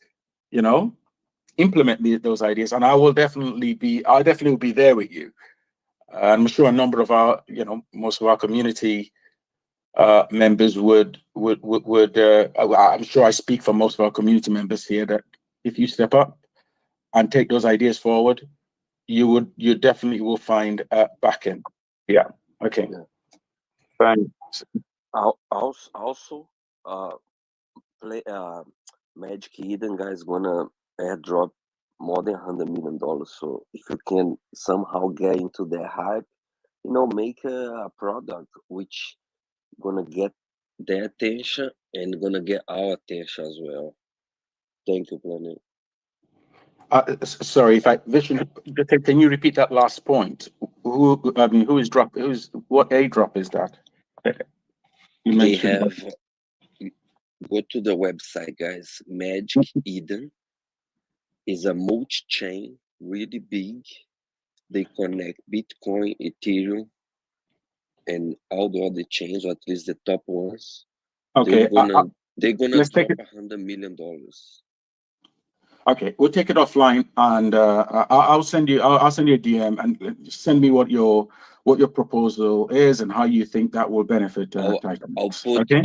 implement those ideas, and I definitely will be there with you. I'm sure a number of our, most of our community members would. I'm sure I speak for most of our community members here that if you step up and take those ideas forward, you definitely will find backing. Yeah. Okay. Yeah. Thanks. Also, Magic Eden guys gonna airdrop more than $100 million. So if you can somehow get into that hype, make a product which gonna get their attention and gonna get our attention as well. Thank you, Planet. Sorry, Vision, can you repeat that last point? What airdrop is that? You They mentioned. have go to the website, guys. Magic Eden is a multi-chain, really big. They connect Bitcoin, Ethereum, and all the other chains, or at least the top ones. Okay. They're gonna let's drop take it. $100 million. Okay, we'll take it offline, and I'll send you a DM and send me what your proposal is and how you think that will benefit TITANX.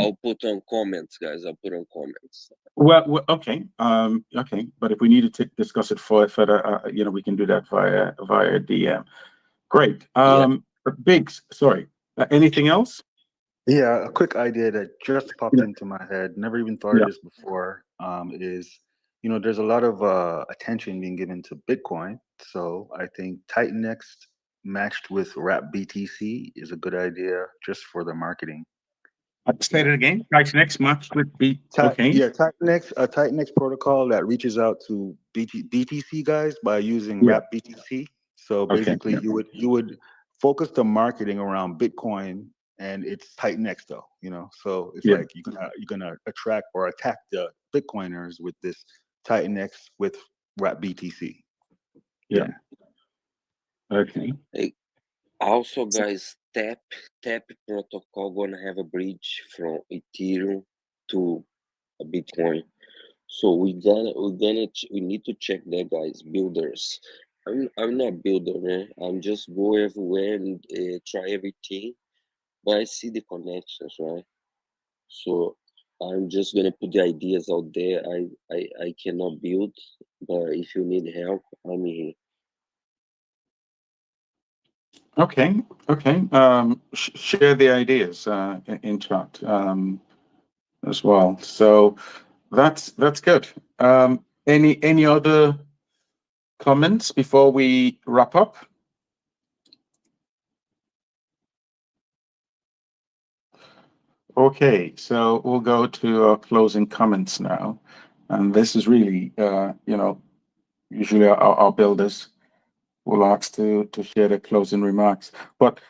I'll put on comments, guys. I'll put on comments. Well, okay, okay. But if we need to discuss it further, we can do that via DM. Great. Biggs, sorry. Anything else? Yeah, a quick idea that just popped into my head. Never even thought of this before. Is there's a lot of attention being given to Bitcoin. So I think TITANX matched with Wrap BTC is a good idea just for the marketing. Say it again. TITANX matched with okay. Yeah, TITANX protocol that reaches out to BTC guys by using Wrap BTC. So basically, you would focus the marketing around Bitcoin, and it's TITANX though. So it's like you're gonna attract or attack the Bitcoiners with this TITANX with Wrap BTC. Yeah. Okay. Hey, also, guys, TAP protocol gonna have a bridge from Ethereum to Bitcoin. So we need to check that, guys. Builders. I'm not builder, man. I'm just go everywhere and try everything, but I see the connections, right? So I'm just gonna put the ideas out there. I cannot build, but if you need help, I'm here. Okay. Share the ideas in chat as well. So that's good. Any other comments before we wrap up? Okay, so we'll go to our closing comments now, and this is really, usually our builders will ask to share their closing remarks. But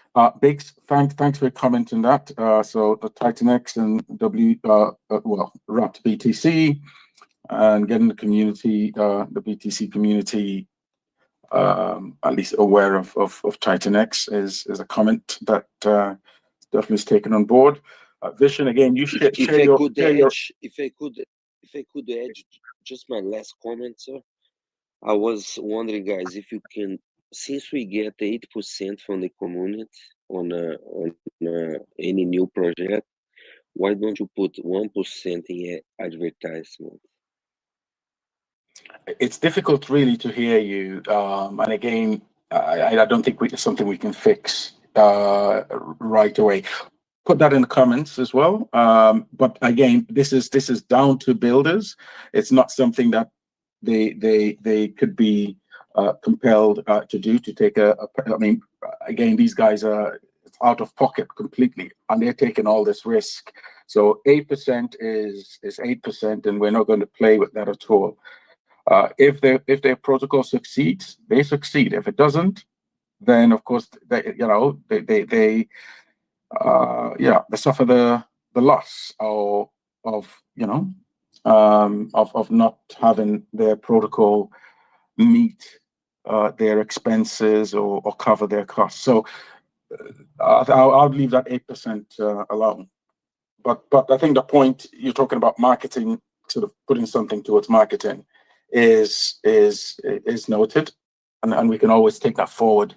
Biggs, thanks for commenting that. So the TITANX and Wrap BTC, and getting the community, the BTC community, at least aware of TITANX is a comment that definitely is taken on board. Vision, again, you share your. If I could add just my last comment, sir. I was wondering, guys, if you can, since we get 8% from the community on any new project, why don't you put 1% in advertisement? It's difficult really to hear you, and again, I don't think it's something we can fix right away. Put that in the comments as well. But again, this is down to builders. It's not something that they could be compelled to do, to take I mean, again, these guys are out of pocket completely, and they're taking all this risk. So 8% is 8%, and we're not going to play with that at all. If their protocol succeeds, they succeed. If it doesn't, then of course they suffer the loss of not having their protocol meet their expenses or cover their costs. So I'll leave that 8% alone. But I think the point you're talking about, marketing, sort of putting something towards marketing, is noted, and we can always take that forward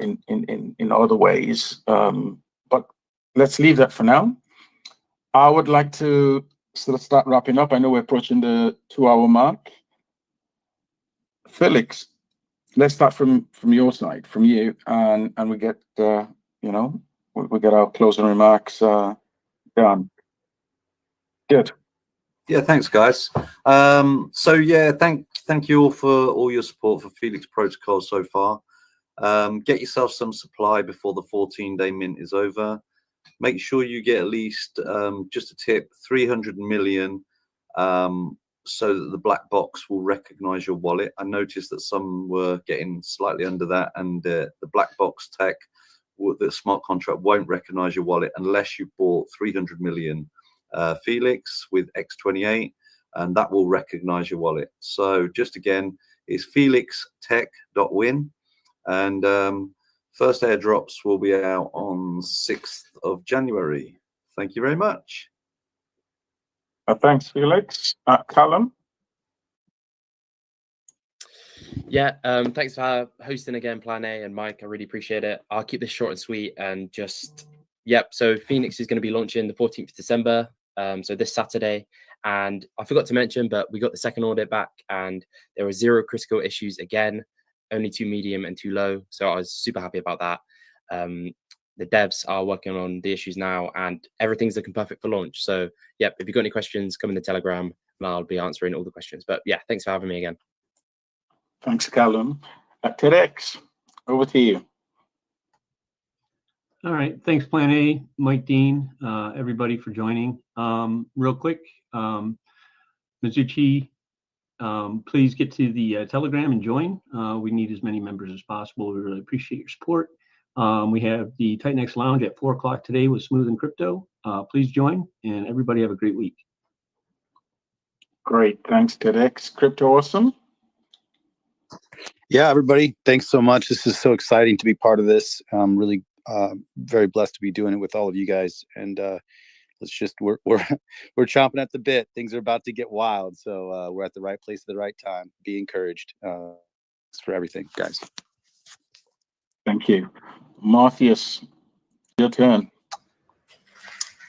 in other ways. But let's leave that for now. I would like to sort of start wrapping up. I know we're approaching the 2-hour mark. Felix, let's start from your side, from you, and we get we get our closing remarks done. Good. Yeah, thanks, guys. So yeah, thank you all for all your support for Felix Protocol so far. Get yourself some supply before the 14-day mint is over. Make sure you get at least, just a tip, 300 million, so that the black box will recognize your wallet. I noticed that some were getting slightly under that, and the black box tech, the smart contract won't recognize your wallet unless you bought 300 million Felix with X28, and that will recognize your wallet. So just again, it's felixtech.win, and first airdrops will be out on 6th of January. Thank you very much. Thanks, Felix. Callum? Yeah, thanks for hosting again, Plan A, and Mike. I really appreciate it. I'll keep this short and sweet, and just, yep. So Phoenix is going to be launching the 14th of December, so this Saturday. And I forgot to mention, but we got the second audit back, and there were 0 critical issues again, only 2 medium and 2 low. So I was super happy about that. The devs are working on the issues now, and everything's looking perfect for launch. So, yep, if you've got any questions, come in the Telegram, and I'll be answering all the questions. But yeah, thanks for having me again. Thanks, Callum. TITANX, over to you. All right, thanks, Plan A, Mike, Dean, everybody for joining. Real quick, Mizuchi, please get to the Telegram and join. We need as many members as possible. We really appreciate your support. We have the TITANX Lounge at 4 o'clock today with Smooth and Crypto. Please join, and everybody have a great week. Great, thanks, TITANX. Crypto Awesome. Yeah, everybody, thanks so much. This is so exciting to be part of this. I'm really very blessed to be doing it with all of you guys. And let's just we're chomping at the bit. Things are about to get wild, so we're at the right place at the right time. Be encouraged. Thanks for everything, guys. Thank you. Morpheus, your turn.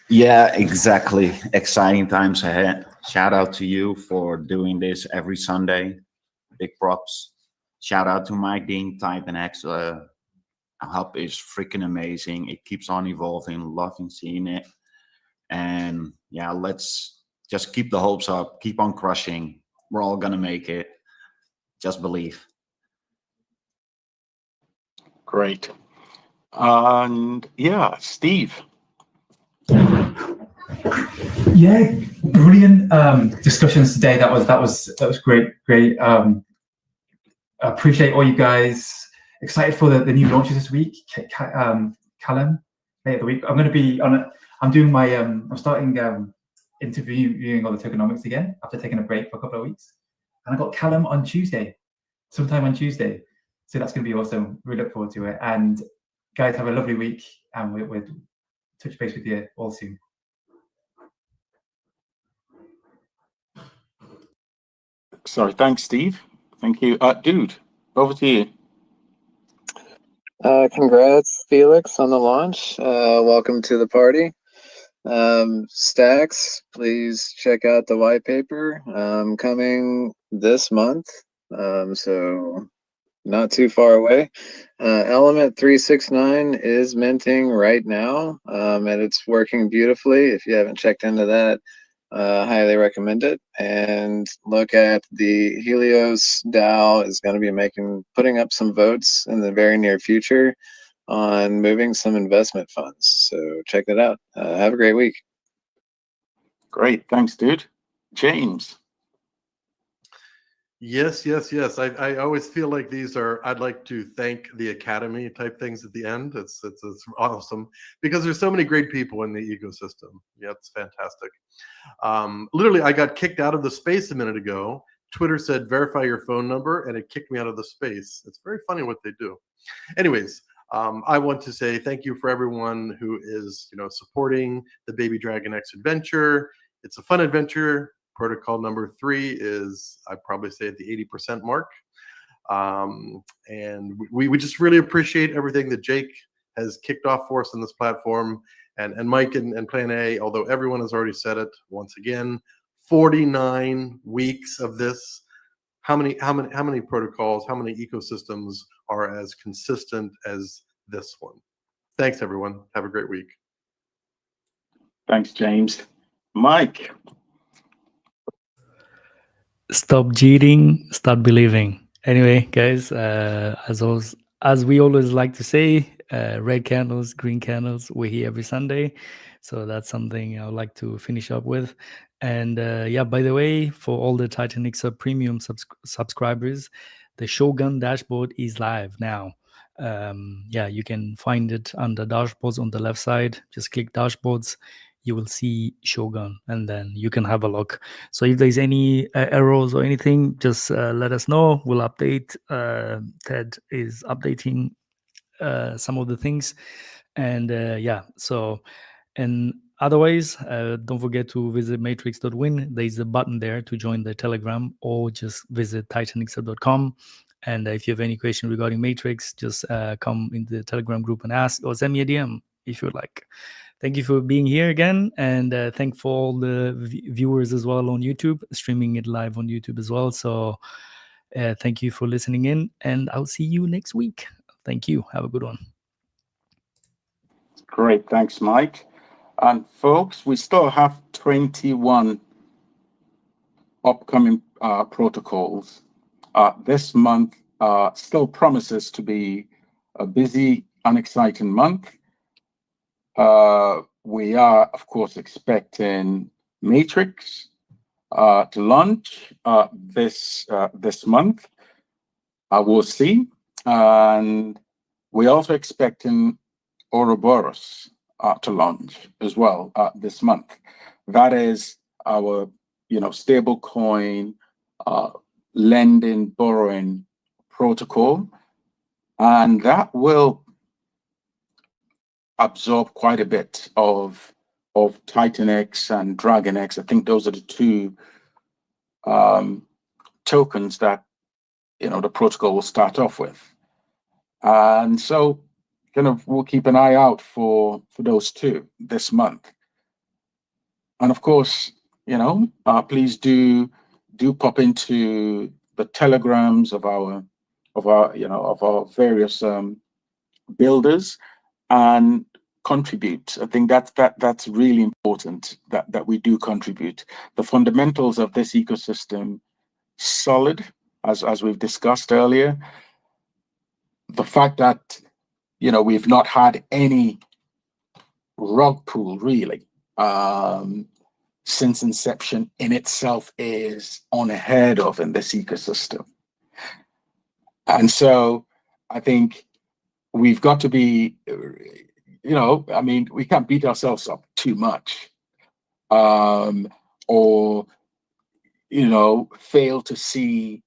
Yeah, exactly. Exciting times ahead. Shout out to you for doing this every Sunday. Big props. Shout out to Mike Dean, TITANX. Hub is freaking amazing. It keeps on evolving. Loving seeing it. And yeah, let's just keep the hopes up. Keep on crushing. We're all gonna make it. Just believe. Great. And yeah, Steve. Yeah, brilliant discussions today. That was great. I appreciate all you guys. Excited for the new launches this week. Callum, later the week. I'm going to be on. I'm doing my. I'm starting interviewing all the tokenomics again after taking a break for a couple of weeks. And I got Callum on Tuesday, sometime on Tuesday. So that's going to be awesome. We look forward to it. And guys, have a lovely week, and we'll touch base with you all soon. Sorry, thanks, Steve. Thank you. Dude, over to you. Congrats, Felix, on the launch. Welcome to the party. Stacks, please check out the white paper coming this month. So not too far away. Element 369 is minting right now, and it's working beautifully. If you haven't checked into that, highly recommend it. And look at the Helios DAO is going to be putting up some votes in the very near future on moving some investment funds. So check that out. Have a great week. Great, thanks, dude. James. Yes. I always feel like these are, I'd like to thank the Academy type things at the end. It's awesome because there's so many great people in the ecosystem. Yeah, it's fantastic. Literally, I got kicked out of the space a minute ago. Twitter said, verify your phone number, and it kicked me out of the space. It's very funny what they do. Anyways, I want to say thank you for everyone who is, supporting the Baby Dragon X adventure. It's a fun adventure. Protocol number 3 is, I'd probably say, at the 80% mark. And we just really appreciate everything that Jake has kicked off for us on this platform, and Mike and Plan A, although everyone has already said it once again, 49 weeks of this. How many protocols, how many ecosystems are as consistent as this one? Thanks, everyone. Have a great week. Thanks, James. Mike. Stop cheating, start believing. Anyway, guys, as we always like to say, red candles, green candles, we're here every Sunday. So that's something I would like to finish up with. And yeah, by the way, for all the TITANX premium subscribers, the Shogun dashboard is live now. Yeah, you can find it under dashboards on the left side. Just click dashboards. You will see Shogun, and then you can have a look. So if there's any errors or anything, just let us know. We'll update. Ted is updating some of the things, and yeah. So, and otherwise, don't forget to visit matrix.win. There's a button there to join the Telegram, or just visit TITANX.com. And if you have any question regarding Matrix, just come in the Telegram group and ask, or send me a DM if you like. Thank you for being here again, and thank for all the viewers as well on YouTube, streaming it live on YouTube as well. So thank you for listening in, and I'll see you next week. Thank you. Have a good one. Great. Thanks, Mike. And folks, we still have 21 upcoming protocols. This month still promises to be a busy and exciting month. We are, of course, expecting Matrix to launch this month. We'll see. And we're also expecting Ouroboros to launch as well this month. That is our, stable coin lending, borrowing protocol, and that will absorb quite a bit of TITANX and DragonX. I think those are the two tokens that the protocol will start off with, and so we'll keep an eye out for those two this month. And of course, please do pop into the telegrams of our various builders and contribute. I think that's really important that we do contribute. The fundamentals of this ecosystem solid, as we've discussed earlier. The fact that we've not had any rug pull really since inception in itself is unheard of in this ecosystem. And so I think we've got to be, we can't beat ourselves up too much, or fail to see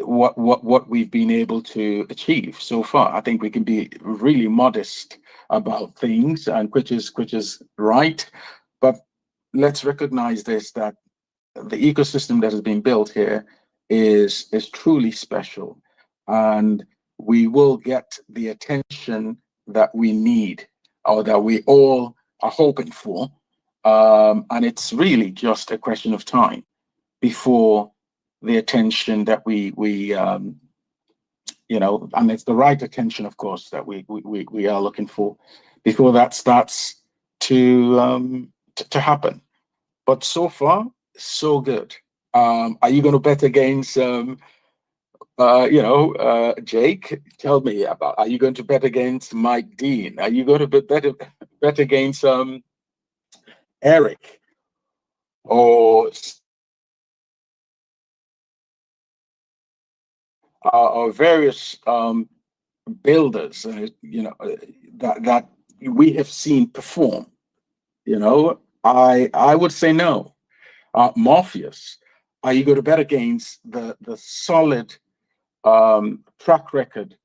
what we've been able to achieve so far. I think we can be really modest about things, and which is right. But let's recognize this, that the ecosystem that has been built here is truly special, and we will get the attention that we need, or that we all are hoping for. And it's really just a question of time before the attention that we and it's the right attention, of course, that we are looking for, before that starts to happen. But so far, so good. Are you going to bet against Jake? Tell me about. Are you going to bet against Mike Dean? Are you going to bet against Eric or various builders that we have seen perform? I would say no. Morpheus, are you going to bet against the solid track record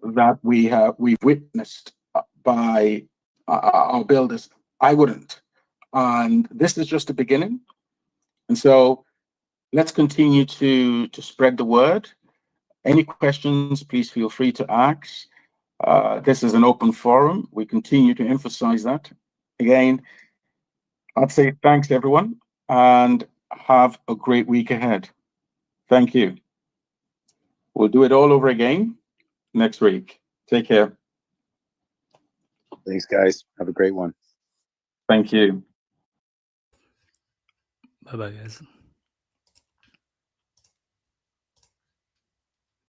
that we've witnessed by our builders? I wouldn't. And this is just the beginning. And so let's continue to spread the word. Any questions, please feel free to ask. This is an open forum. We continue to emphasize that. Again, I'd say thanks, everyone, and have a great week ahead. Thank you. We'll do it all over again next week. Take care. Thanks, guys. Have a great one. Thank you. Bye-bye, guys.